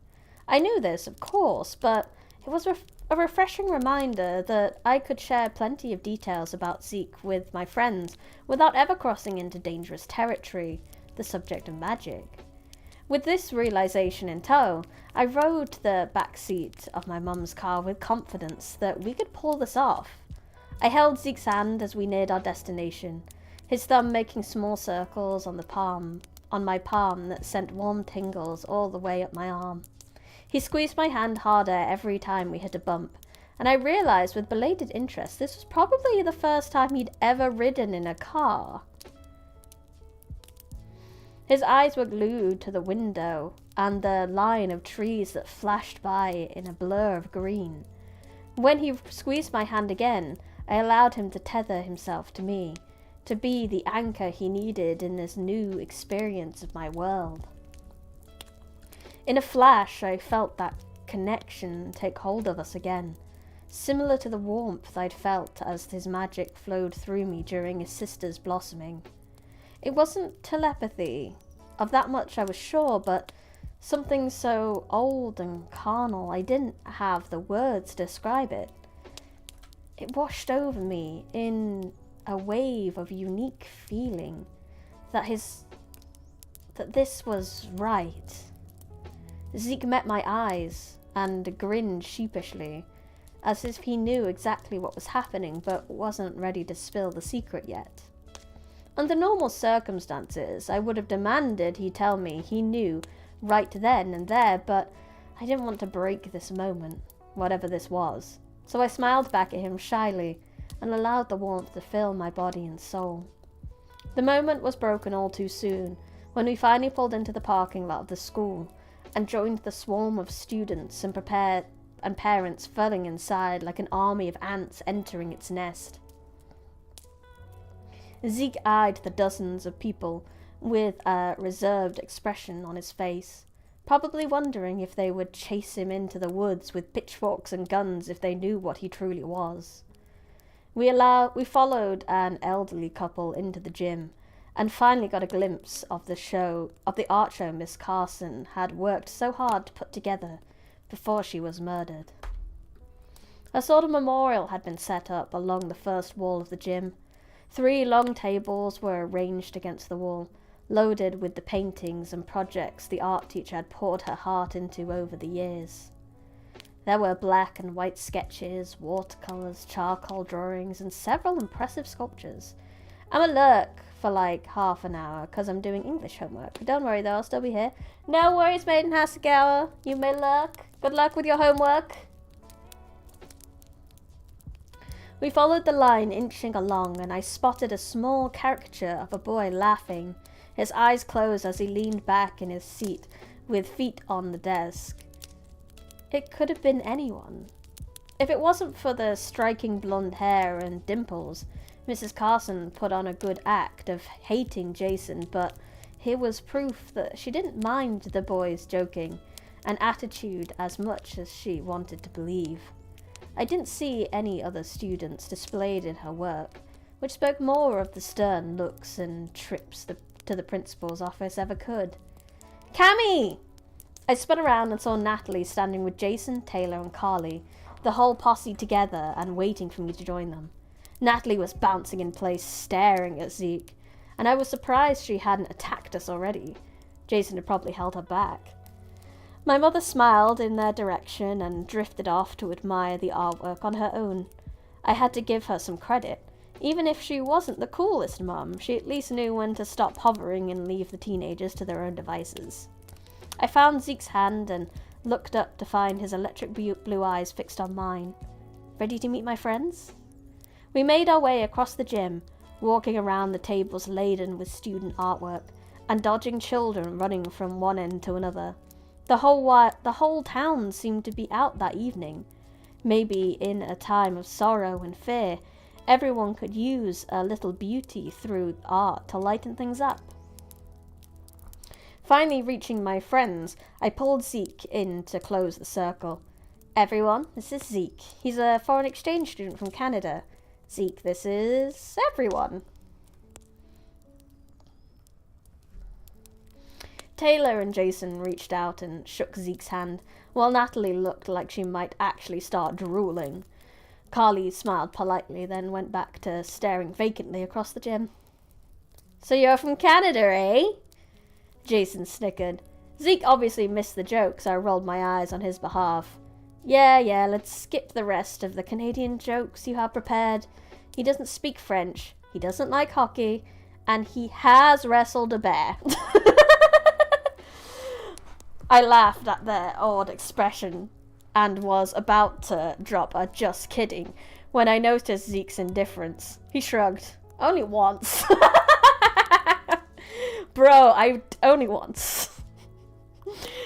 I knew this, of course, but it was a refreshing reminder that I could share plenty of details about Zeke with my friends without ever crossing into dangerous territory, the subject of magic. With this realization in tow, I rode the back seat of my mum's car with confidence that we could pull this off. I held Zeke's hand as we neared our destination, his thumb making small circles on my palm that sent warm tingles all the way up my arm. He squeezed my hand harder every time we hit a bump, and I realized with belated interest this was probably the first time he'd ever ridden in a car. His eyes were glued to the window and the line of trees that flashed by in a blur of green. When he squeezed my hand again, I allowed him to tether himself to me, to be the anchor he needed in this new experience of my world. In a flash, I felt that connection take hold of us again, similar to the warmth I'd felt as his magic flowed through me during his sister's blossoming. It wasn't telepathy, of that much I was sure, but something so old and carnal I didn't have the words to describe it. It washed over me in a wave of unique feeling that this was right. Zeke met my eyes and grinned sheepishly, as if he knew exactly what was happening but wasn't ready to spill the secret yet. Under normal circumstances, I would have demanded he tell me he knew right then and there, but I didn't want to break this moment, whatever this was. So I smiled back at him shyly and allowed the warmth to fill my body and soul. The moment was broken all too soon, when we finally pulled into the parking lot of the school and joined the swarm of students and parents filling inside like an army of ants entering its nest. Zeke eyed the dozens of people with a reserved expression on his face, probably wondering if they would chase him into the woods with pitchforks and guns if they knew what he truly was. We followed an elderly couple into the gym and finally got a glimpse of the art show Miss Carson had worked so hard to put together before she was murdered. A sort of memorial had been set up along the first wall of the gym. 3 long tables were arranged against the wall, loaded with the paintings and projects the art teacher had poured her heart into over the years. There were black and white sketches, watercolors, charcoal drawings, and several impressive sculptures. I'm a lurk for like half an hour because I'm doing English homework. Don't worry though, I'll still be here. No worries, Maiden Hasegawa. You may lurk. Good luck with your homework. We followed the line inching along, and I spotted a small caricature of a boy laughing, his eyes closed as he leaned back in his seat with feet on the desk. It could have been anyone. If it wasn't for the striking blonde hair and dimples, Mrs. Carson put on a good act of hating Jason, but here was proof that she didn't mind the boy's joking and attitude as much as she wanted to believe. I didn't see any other students displayed in her work, which spoke more of the stern looks and trips to the principal's office ever could. Cammy! I spun around and saw Natalie standing with Jason, Taylor, and Carly, the whole posse together and waiting for me to join them. Natalie was bouncing in place, staring at Zeke, and I was surprised she hadn't attacked us already. Jason had probably held her back. My mother smiled in their direction and drifted off to admire the artwork on her own. I had to give her some credit. Even if she wasn't the coolest mum, she at least knew when to stop hovering and leave the teenagers to their own devices. I found Zeke's hand and looked up to find his electric blue eyes fixed on mine. Ready to meet my friends? We made our way across the gym, walking around the tables laden with student artwork, and dodging children running from one end to another. The whole town seemed to be out that evening. Maybe in a time of sorrow and fear, everyone could use a little beauty through art to lighten things up. Finally reaching my friends, I pulled Zeke in to close the circle. Everyone, this is Zeke. He's a foreign exchange student from Canada. Zeke, this is everyone. Taylor and Jason reached out and shook Zeke's hand, while Natalie looked like she might actually start drooling. Carly smiled politely, then went back to staring vacantly across the gym. So you're from Canada, eh? Jason snickered. Zeke obviously missed the joke, so I rolled my eyes on his behalf. Yeah, let's skip the rest of the Canadian jokes you have prepared. He doesn't speak French, he doesn't like hockey, and he has wrestled a bear. I laughed at their odd expression and was about to drop a just kidding when I noticed Zeke's indifference. He shrugged. Only once. Bro, only once.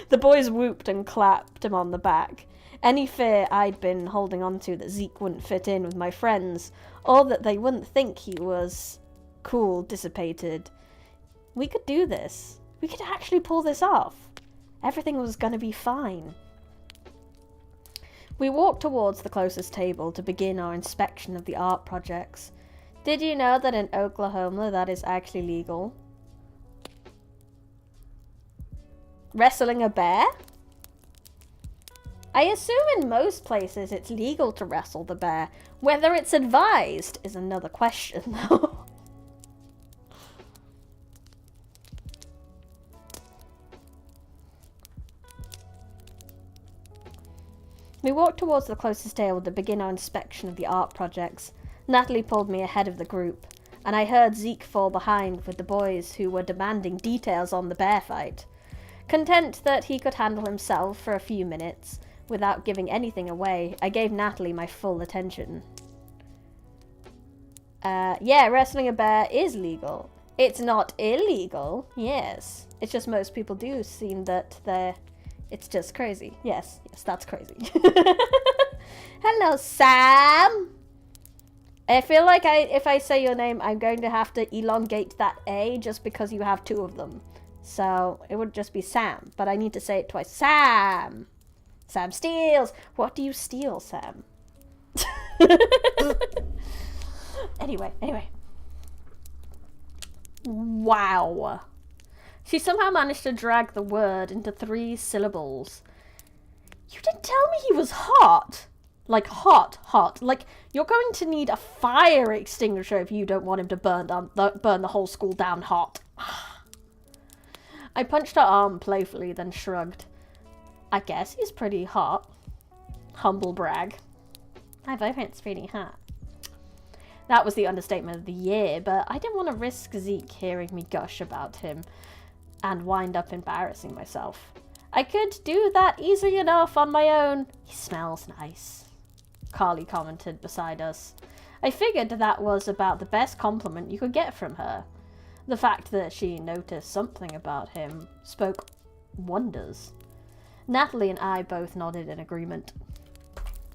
The boys whooped and clapped him on the back. Any fear I'd been holding on to that Zeke wouldn't fit in with my friends, or that they wouldn't think he was cool dissipated. We could do this. We could actually pull this off. Everything was going to be fine. We walked towards the closest table to begin our inspection of the art projects. Did you know that in Oklahoma that is actually legal? Wrestling a bear? I assume in most places it's legal to wrestle the bear. Whether it's advised is another question, though. We walked towards the closest table to begin our inspection of the art projects. Natalie pulled me ahead of the group, and I heard Zeke fall behind with the boys who were demanding details on the bear fight. Content that he could handle himself for a few minutes, without giving anything away, I gave Natalie my full attention. Yeah, wrestling a bear is legal. It's not illegal, yes. It's just most people do seem that it's just crazy. Yes, that's crazy. Hello, Sam! I feel like if I say your name, I'm going to have to elongate that A just because you have two of them. So it would just be Sam, but I need to say it twice. Sam! Sam steals! What do you steal, Sam? Anyway. Wow. She somehow managed to drag the word into 3 syllables. You didn't tell me he was hot. Like hot. Like, you're going to need a fire extinguisher if you don't want him to burn the whole school down hot. I punched her arm playfully, then shrugged. I guess he's pretty hot. Humble brag. I bet it's pretty hot. That was the understatement of the year, but I didn't want to risk Zeke hearing me gush about him and wind up embarrassing myself. I could do that easily enough on my own. He smells nice, Carly commented beside us. I figured that was about the best compliment you could get from her. The fact that she noticed something about him spoke wonders. Natalie and I both nodded in agreement.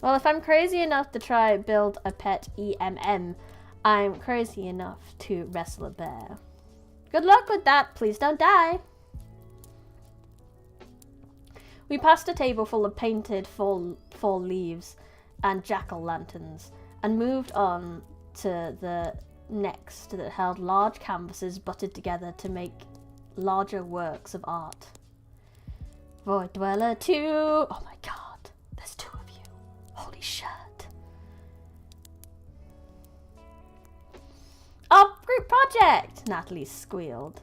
Well, if I'm crazy enough to try build a pet EMM, I'm crazy enough to wrestle a bear. Good luck with that, please don't die. We passed a table full of painted fall leaves and jack-o'-lanterns and moved on to the next that held large canvases butted together to make larger works of art. Void Dweller 2. Oh my god, there's 2 of you. Holy shit. Our group project, Natalie squealed.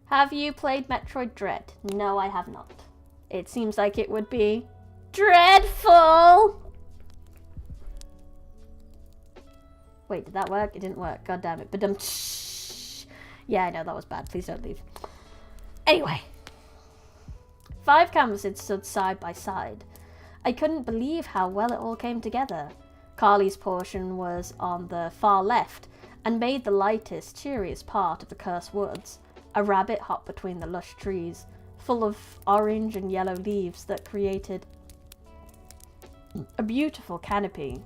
Have you played Metroid Dread? No, I have not. It seems like it would be dreadful! Wait, did that work? It didn't work. God damn it. But yeah, I know that was bad. Please don't leave. Anyway. 5 canvases stood side by side. I couldn't believe how well it all came together. Carly's portion was on the far left and made the lightest, cheeriest part of the cursed woods. A rabbit hopped between the lush trees, full of orange and yellow leaves that created a beautiful canopy.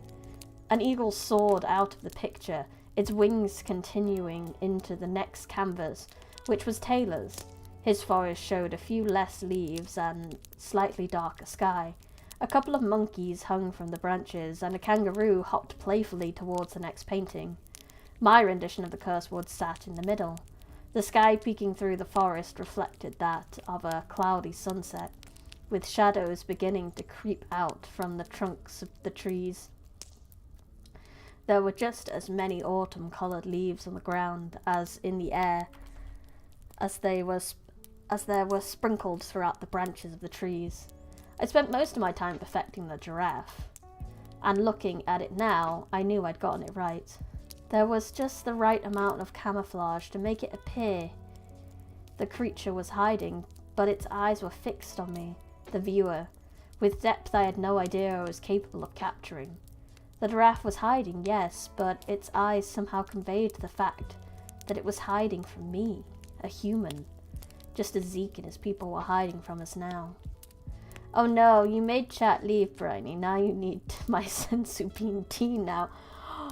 An eagle soared out of the picture, its wings continuing into the next canvas, which was Taylor's. His forest showed a few less leaves and slightly darker sky. A couple of monkeys hung from the branches, and a kangaroo hopped playfully towards the next painting. My rendition of the cursed woods sat in the middle. The sky peeking through the forest reflected that of a cloudy sunset, with shadows beginning to creep out from the trunks of the trees. There were just as many autumn-coloured leaves on the ground as in the air, as there were sprinkled throughout the branches of the trees. I spent most of my time perfecting the giraffe, and looking at it now, I knew I'd gotten it right. There was just the right amount of camouflage to make it appear the creature was hiding, but its eyes were fixed on me, the viewer, with depth I had no idea I was capable of capturing. The giraffe was hiding, yes, but its eyes somehow conveyed the fact that it was hiding from me, a human, just as Zeke and his people were hiding from us now. Oh no, you made chat leave, Bryony. Now you need my sensu bean tea now.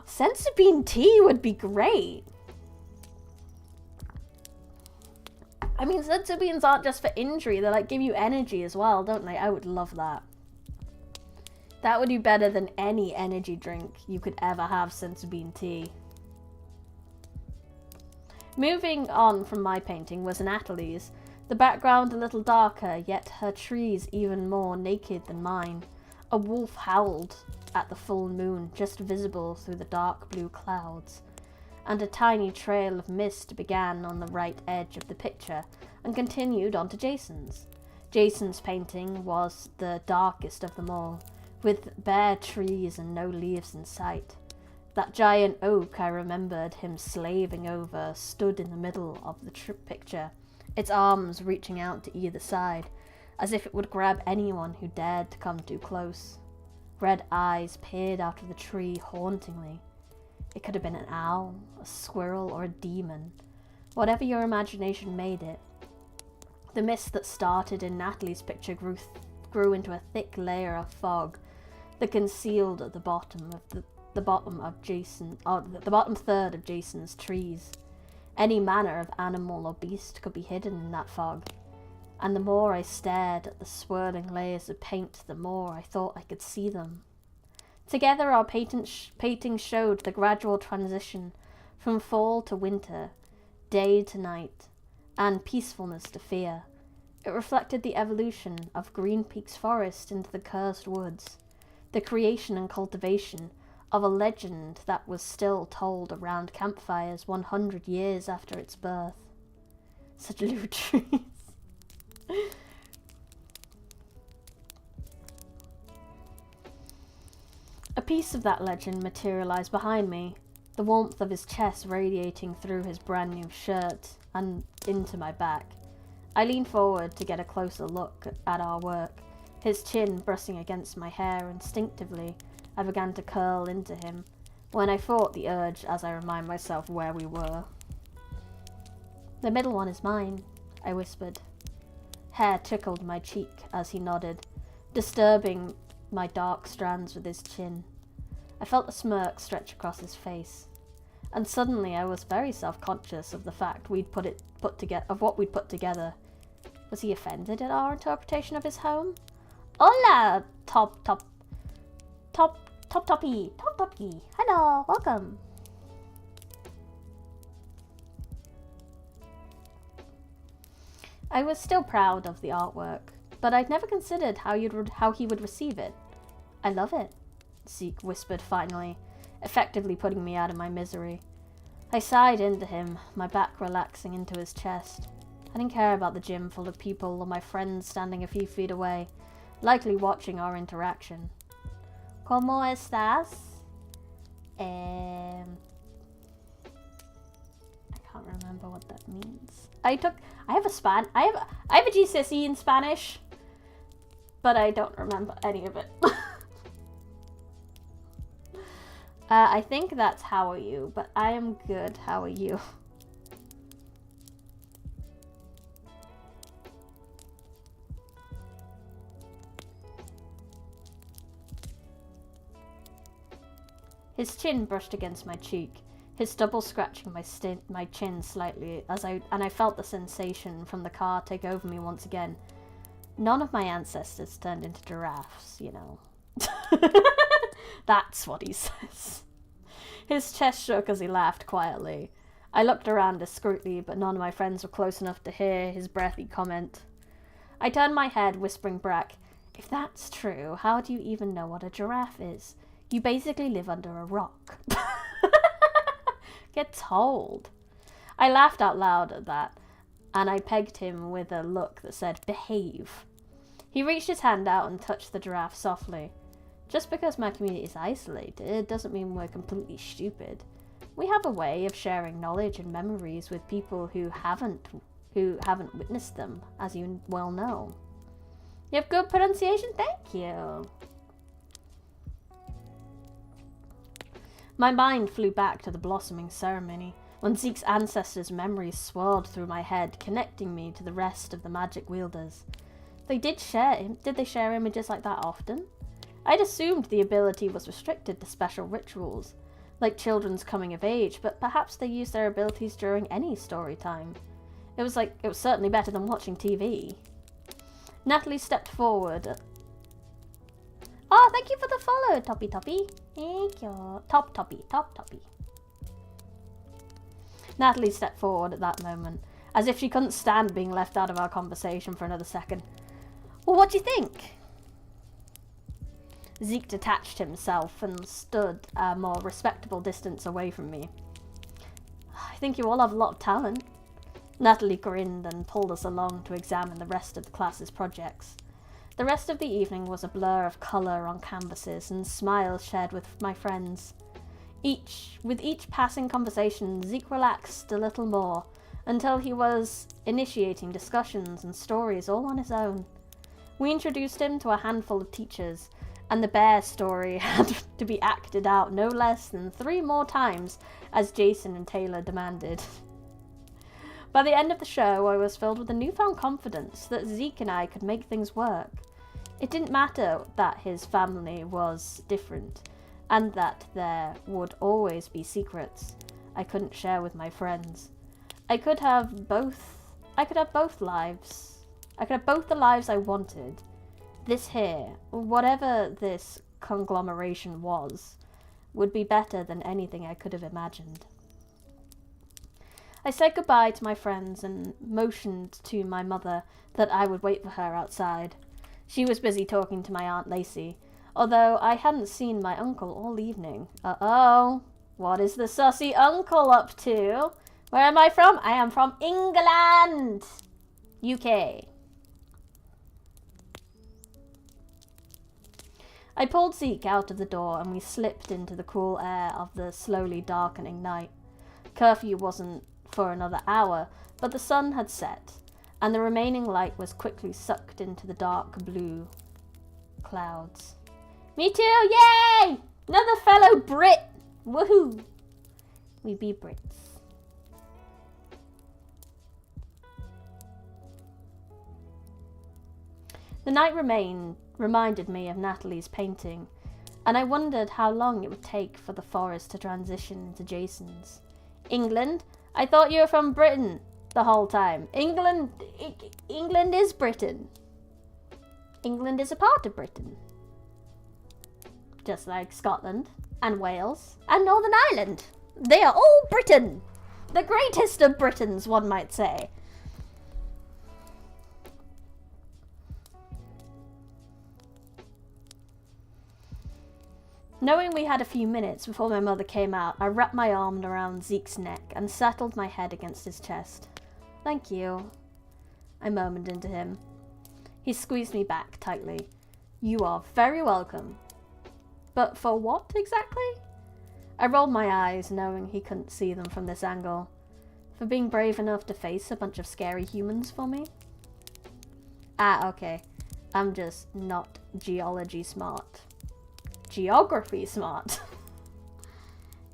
Sensu bean tea would be great. I mean, sensu beans aren't just for injury. They like give you energy as well, don't they? I would love that. That would be better than any energy drink you could ever have, sensu bean tea. Moving on from my painting was Natalie's. The background a little darker, yet her trees even more naked than mine. A wolf howled at the full moon, just visible through the dark blue clouds. And a tiny trail of mist began on the right edge of the picture and continued on to Jason's. Jason's painting was the darkest of them all, with bare trees and no leaves in sight. That giant oak I remembered him slaving over stood in the middle of the picture, its arms reaching out to either side, as if it would grab anyone who dared to come too close. Red eyes peered out of the tree hauntingly. It could have been an owl, a squirrel, or a demon. Whatever your imagination made it. The mist that started in Natalie's picture grew into a thick layer of fog that concealed at the bottom third of Jason's trees. Any manner of animal or beast could be hidden in that fog, and the more I stared at the swirling layers of paint, the more I thought I could see them. Together our painting showed the gradual transition from fall to winter, day to night, and peacefulness to fear. It reflected the evolution of Green Peak's forest into the cursed woods, the creation and cultivation of a legend that was still told around campfires 100 years after its birth. Such little trees. A piece of that legend materialized behind me, the warmth of his chest radiating through his brand new shirt and into my back. I leaned forward to get a closer look at our work, his chin brushing against my hair. Instinctively, I began to curl into him, when I fought the urge as I remind myself where we were. The middle one is mine, I whispered. Hair tickled my cheek as he nodded, disturbing my dark strands with his chin. I felt a smirk stretch across his face, and suddenly I was very self-conscious of the fact what we'd put together. Was he offended at our interpretation of his home? Hola, toppy. Hello, welcome. I was still proud of the artwork, but I'd never considered how he would receive it. I love it, Zeke whispered finally, effectively putting me out of my misery. I sighed into him, my back relaxing into his chest. I didn't care about the gym full of people or my friends standing a few feet away, likely watching our interaction. ¿Cómo estás? I can't remember what that means. I have a GCSE in Spanish, but I don't remember any of it. I think that's how are you, but I am good. How are you? His chin brushed against my cheek, his stubble scratching my chin slightly and I felt the sensation from the car take over me once again. None of my ancestors turned into giraffes, you know. That's what he says. His chest shook as he laughed quietly. I looked around discreetly, but none of my friends were close enough to hear his breathy comment. I turned my head, whispering back, "If that's true, how do you even know what a giraffe is? You basically live under a rock." Get told. I laughed out loud at that, and I pegged him with a look that said, "Behave." He reached his hand out and touched the giraffe softly. Just because my community is isolated doesn't mean we're completely stupid. We have a way of sharing knowledge and memories with people who haven't witnessed them, as you well know. You have good pronunciation? Thank you. My mind flew back to the blossoming ceremony, when Zeke's ancestors' memories swirled through my head, connecting me to the rest of the magic wielders. Did they share images like that often? I'd assumed the ability was restricted to special rituals, like children's coming of age, but perhaps they used their abilities during any story time. It was certainly better than watching TV. Natalie stepped forward. Oh, thank you for the follow, Toppy. Thank you. Toppy. Natalie stepped forward at that moment, as if she couldn't stand being left out of our conversation for another second. Well, what do you think? Zeke detached himself and stood a more respectable distance away from me. I think you all have a lot of talent. Natalie grinned and pulled us along to examine the rest of the class's projects. The rest of the evening was a blur of colour on canvases and smiles shared with my friends. With each passing conversation, Zeke relaxed a little more, until he was initiating discussions and stories all on his own. We introduced him to a handful of teachers, and the bear story had to be acted out no less than 3 more times, as Jason and Taylor demanded. By the end of the show, I was filled with a newfound confidence that Zeke and I could make things work. It didn't matter that his family was different, and that there would always be secrets I couldn't share with my friends. I could have both lives. I could have both the lives I wanted. This here, whatever this conglomeration was, would be better than anything I could have imagined. I said goodbye to my friends and motioned to my mother that I would wait for her outside. She was busy talking to my Aunt Lacey, although I hadn't seen my uncle all evening. Uh-oh, what is the sussy uncle up to? Where am I from? I am from England, UK. I pulled Zeke out of the door and we slipped into the cool air of the slowly darkening night. Curfew wasn't for another hour, but the sun had set, and the remaining light was quickly sucked into the dark blue clouds. Me too, yay! Another fellow Brit! Woohoo! We be Brits. The night reminded me of Natalie's painting, and I wondered how long it would take for the forest to transition into Jason's. England? I thought you were from Britain the whole time. England is Britain. England is a part of Britain. Just like Scotland and Wales and Northern Ireland. They are all Britain. The greatest of Britons, one might say. Knowing we had a few minutes before my mother came out, I wrapped my arm around Zeke's neck and settled my head against his chest. Thank you. I murmured into him. He squeezed me back tightly. You are very welcome. But for what exactly? I rolled my eyes, knowing he couldn't see them from this angle. For being brave enough to face a bunch of scary humans for me? Ah, okay. I'm just not geology smart. Geography smart.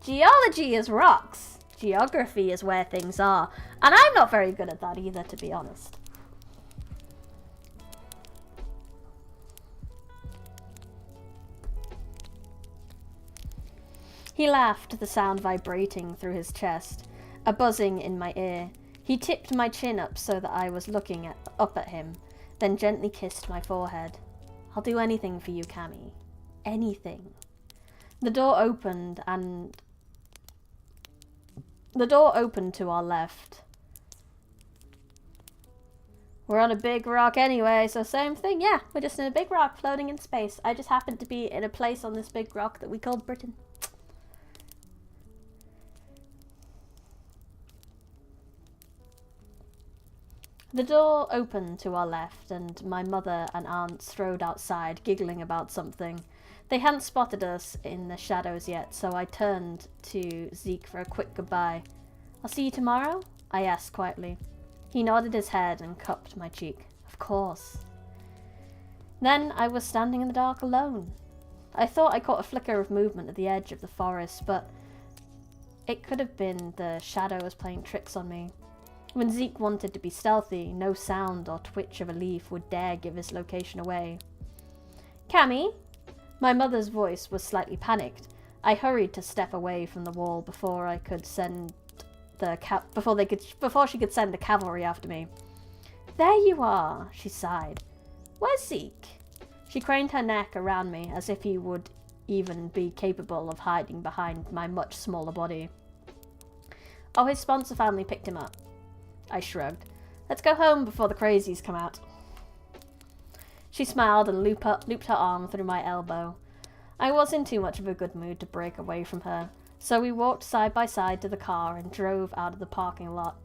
Geology is rocks. Geography is where things are. And I'm not very good at that either, to be honest. He laughed, the sound vibrating through his chest, a buzzing in my ear. He tipped my chin up so that I was looking up at him, then gently kissed my forehead. I'll do anything for you, Cammy. Anything. The door opened to our left. We're on a big rock anyway, so same thing. Yeah, we're just in a big rock floating in space. I just happened to be in a place on this big rock that we called Britain. The door opened to our left, and my mother and aunt strode outside, giggling about something. They hadn't spotted us in the shadows yet, so I turned to Zeke for a quick goodbye. I'll see you tomorrow? I asked quietly. He nodded his head and cupped my cheek. Of course. Then I was standing in the dark alone. I thought I caught a flicker of movement at the edge of the forest, but it could have been the shadows playing tricks on me. When Zeke wanted to be stealthy, no sound or twitch of a leaf would dare give his location away. Cammy? My mother's voice was slightly panicked. I hurried to step away from the wall before she could send the cavalry after me. There you are, she sighed. Where's Zeke? She craned her neck around me as if he would even be capable of hiding behind my much smaller body. Oh, his sponsor family picked him up. I shrugged. Let's go home before the crazies come out. She smiled and looped her arm through my elbow. I was in too much of a good mood to break away from her, so we walked side by side to the car and drove out of the parking lot.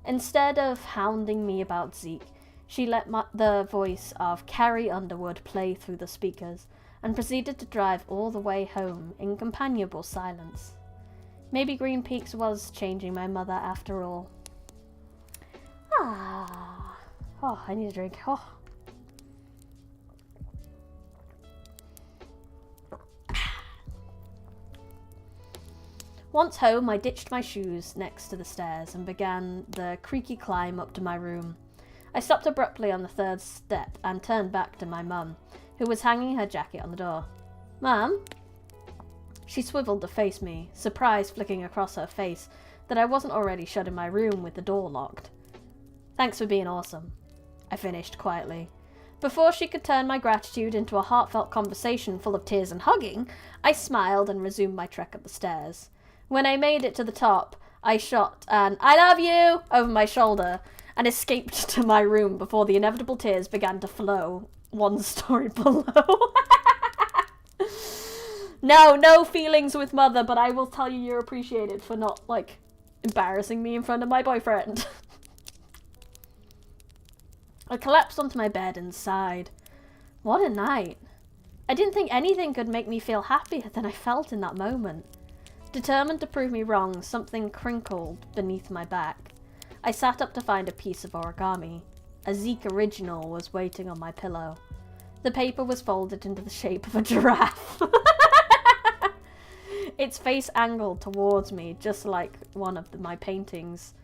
Instead of hounding me about Zeke, she let the voice of Carrie Underwood play through the speakers and proceeded to drive all the way home in companionable silence. Maybe Green Peaks was changing my mother after all. Oh, I need a drink. Oh. Once home, I ditched my shoes next to the stairs and began the creaky climb up to my room. I stopped abruptly on the third step and turned back to my mum, who was hanging her jacket on the door. Mum? She swiveled to face me, surprise flicking across her face that I wasn't already shut in my room with the door locked. Thanks for being awesome, I finished quietly. Before she could turn my gratitude into a heartfelt conversation full of tears and hugging, I smiled and resumed my trek up the stairs. When I made it to the top, I shot an "I love you" over my shoulder and escaped to my room before the inevitable tears began to flow 1 story below. No feelings with mother, but I will tell you you're appreciated for not, embarrassing me in front of my boyfriend. I collapsed onto my bed and sighed. What a night. I didn't think anything could make me feel happier than I felt in that moment. Determined to prove me wrong, something crinkled beneath my back. I sat up to find a piece of origami. A Zeke original was waiting on my pillow. The paper was folded into the shape of a giraffe. Its face angled towards me, just like one of my paintings.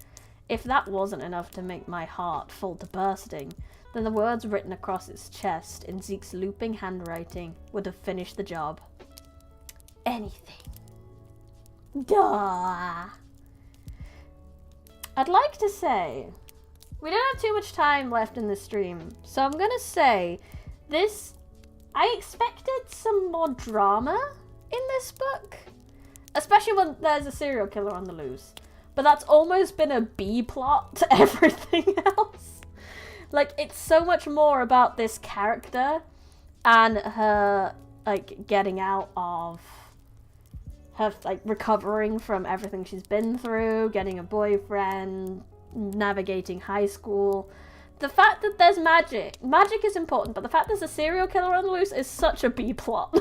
If that wasn't enough to make my heart fall to bursting, then the words written across its chest in Zeke's looping handwriting would have finished the job. Anything. Duh. I'd like to say, we don't have too much time left in this stream, so I'm gonna say this, I expected some more drama in this book, especially when there's a serial killer on the loose. But that's almost been a B plot to everything else. It's so much more about this character and her, getting out of her, recovering from everything she's been through, getting a boyfriend, navigating high school. the fact that there's magic is important, but the fact there's a serial killer on the loose is such a B plot.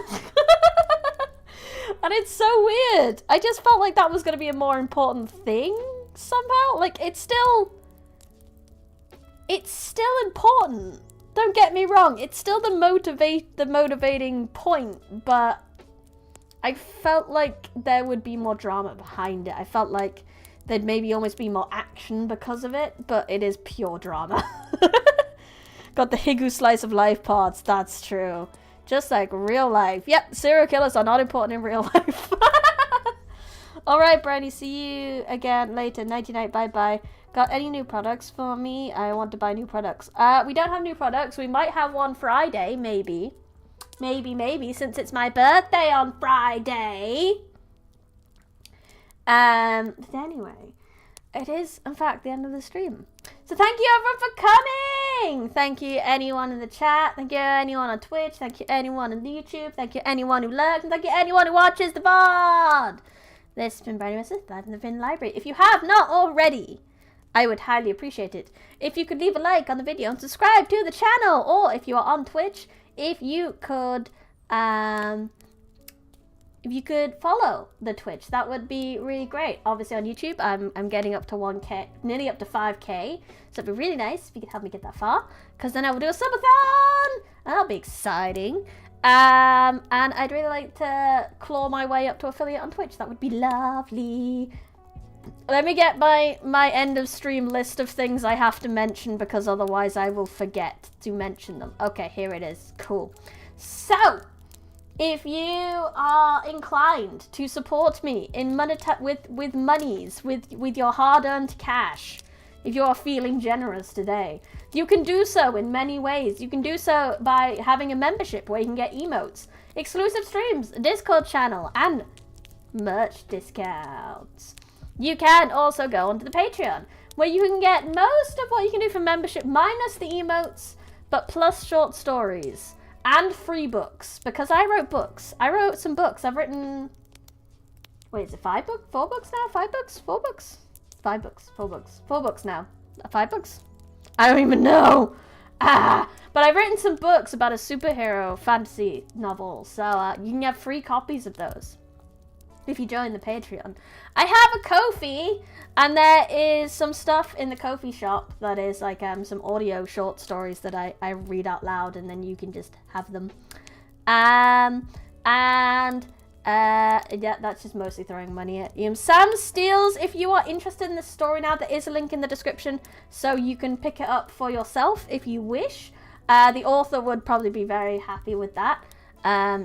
And it's so weird. I just felt like that was going to be a more important thing somehow. Like, it's still important. Don't get me wrong. It's still the motivating point, but I felt like there would be more drama behind it. I felt like there'd maybe almost be more action because of it, but it is pure drama. Got the Higu slice of life parts, that's true. Just like real life. Yep, serial killers are not important in real life. Alright, Brady, see you again later. Nighty night, bye-bye. Got any new products for me? I want to buy new products. We don't have new products. We might have one Friday, maybe. Maybe, since it's my birthday on Friday. But anyway, it is, in fact, the end of the stream. So thank you, everyone, for coming! Thank you, anyone in the chat. Thank you, anyone on Twitch. Thank you, anyone on YouTube. Thank you, anyone who lurks. And thank you, anyone who watches the VOD. This has been Brady Smith, that in the Vin Library. If you have not already, I would highly appreciate it if you could leave a like on the video and subscribe to the channel. Or if you are on Twitch, if you could follow the Twitch, that would be really great. Obviously on YouTube, I'm getting up to 1K, nearly up to 5K. So it'd be really nice if you could help me get that far, because then I will do a subathon, and that'll be exciting. And I'd really like to claw my way up to affiliate on Twitch. That would be lovely. Let me get my end of stream list of things I have to mention, because otherwise I will forget to mention them. Okay, here it is. Cool. So, if you are inclined to support me in with monies, with your hard-earned cash, if you are feeling generous today, you can do so in many ways. You can do so by having a membership where you can get emotes, exclusive streams, a Discord channel, and merch discounts. You can also go onto the Patreon, where you can get most of what you can do for membership, minus the emotes, but plus short stories. And free books, because I wrote books. I wrote some books. I've written... Wait, is it 5 books? 4 books now? 5 books? 4 books? 5 books. 4 books. 4 books now. 5 books? I don't even know. But I've written some books about a superhero fantasy novel, so you can get free copies of those if you join the Patreon. I have a Kofi, and there is some stuff in the Kofi shop that is like some audio short stories that I read out loud, and then you can just have them. Yeah, that's just mostly throwing money at you. Sam Steels, if you are interested in this story now, there is a link in the description, so you can pick it up for yourself if you wish. The author would probably be very happy with that.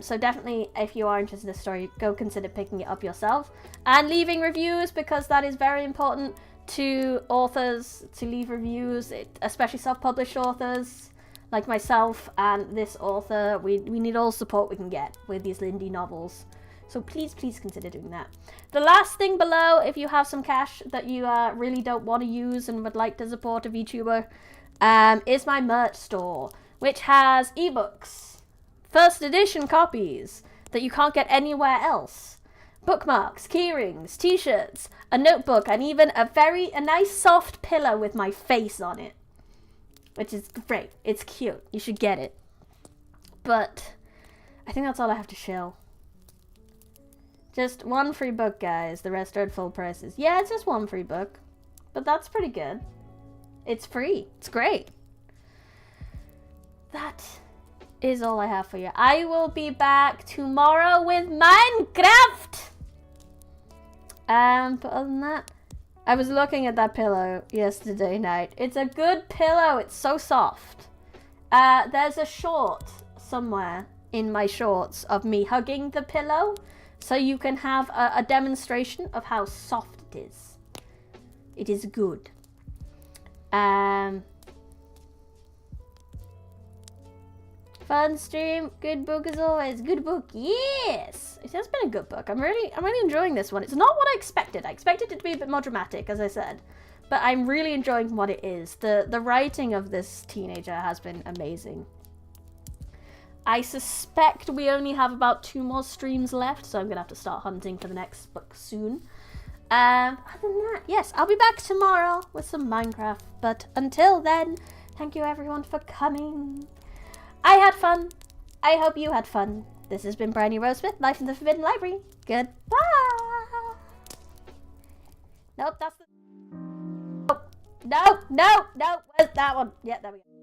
So definitely, if you are interested in this story, go consider picking it up yourself and leaving reviews, because that is very important to authors to leave reviews, especially self-published authors like myself and this author. We need all support we can get with these indie novels. So please consider doing that. The last thing below, if you have some cash that you really don't want to use and would like to support a VTuber, is my merch store, which has ebooks, first edition copies that you can't get anywhere else, bookmarks, keyrings, t-shirts, a notebook, and even a nice soft pillow with my face on it, which is great. It's cute. You should get it. But I think that's all I have to shill. Just one free book, guys. The rest are at full prices. Yeah, it's just one free book, but that's pretty good. It's free. It's great. That is all I have for you. I will be back tomorrow with Minecraft. But other than that, I was looking at that pillow yesterday night. It's a good pillow. It's so soft. There's a short somewhere in my shorts of me hugging the pillow, so you can have a demonstration of how soft it is. It is good. Fun stream, good book as always. Good book, yes. It has been a good book. I'm really enjoying this one. It's not what I expected. I expected it to be a bit more dramatic, as I said, but I'm really enjoying what it is. The writing of this teenager has been amazing. I suspect we only have about 2 more streams left, so I'm gonna have to start hunting for the next book soon. Other than that, yes, I'll be back tomorrow with some Minecraft, but until then, Thank you everyone for coming. I had fun. I hope you had fun. This has been Bryony Rosesmith, Life in the Forbidden Library. Goodbye. Nope, that's the... No, where's that one? Yeah, there we go.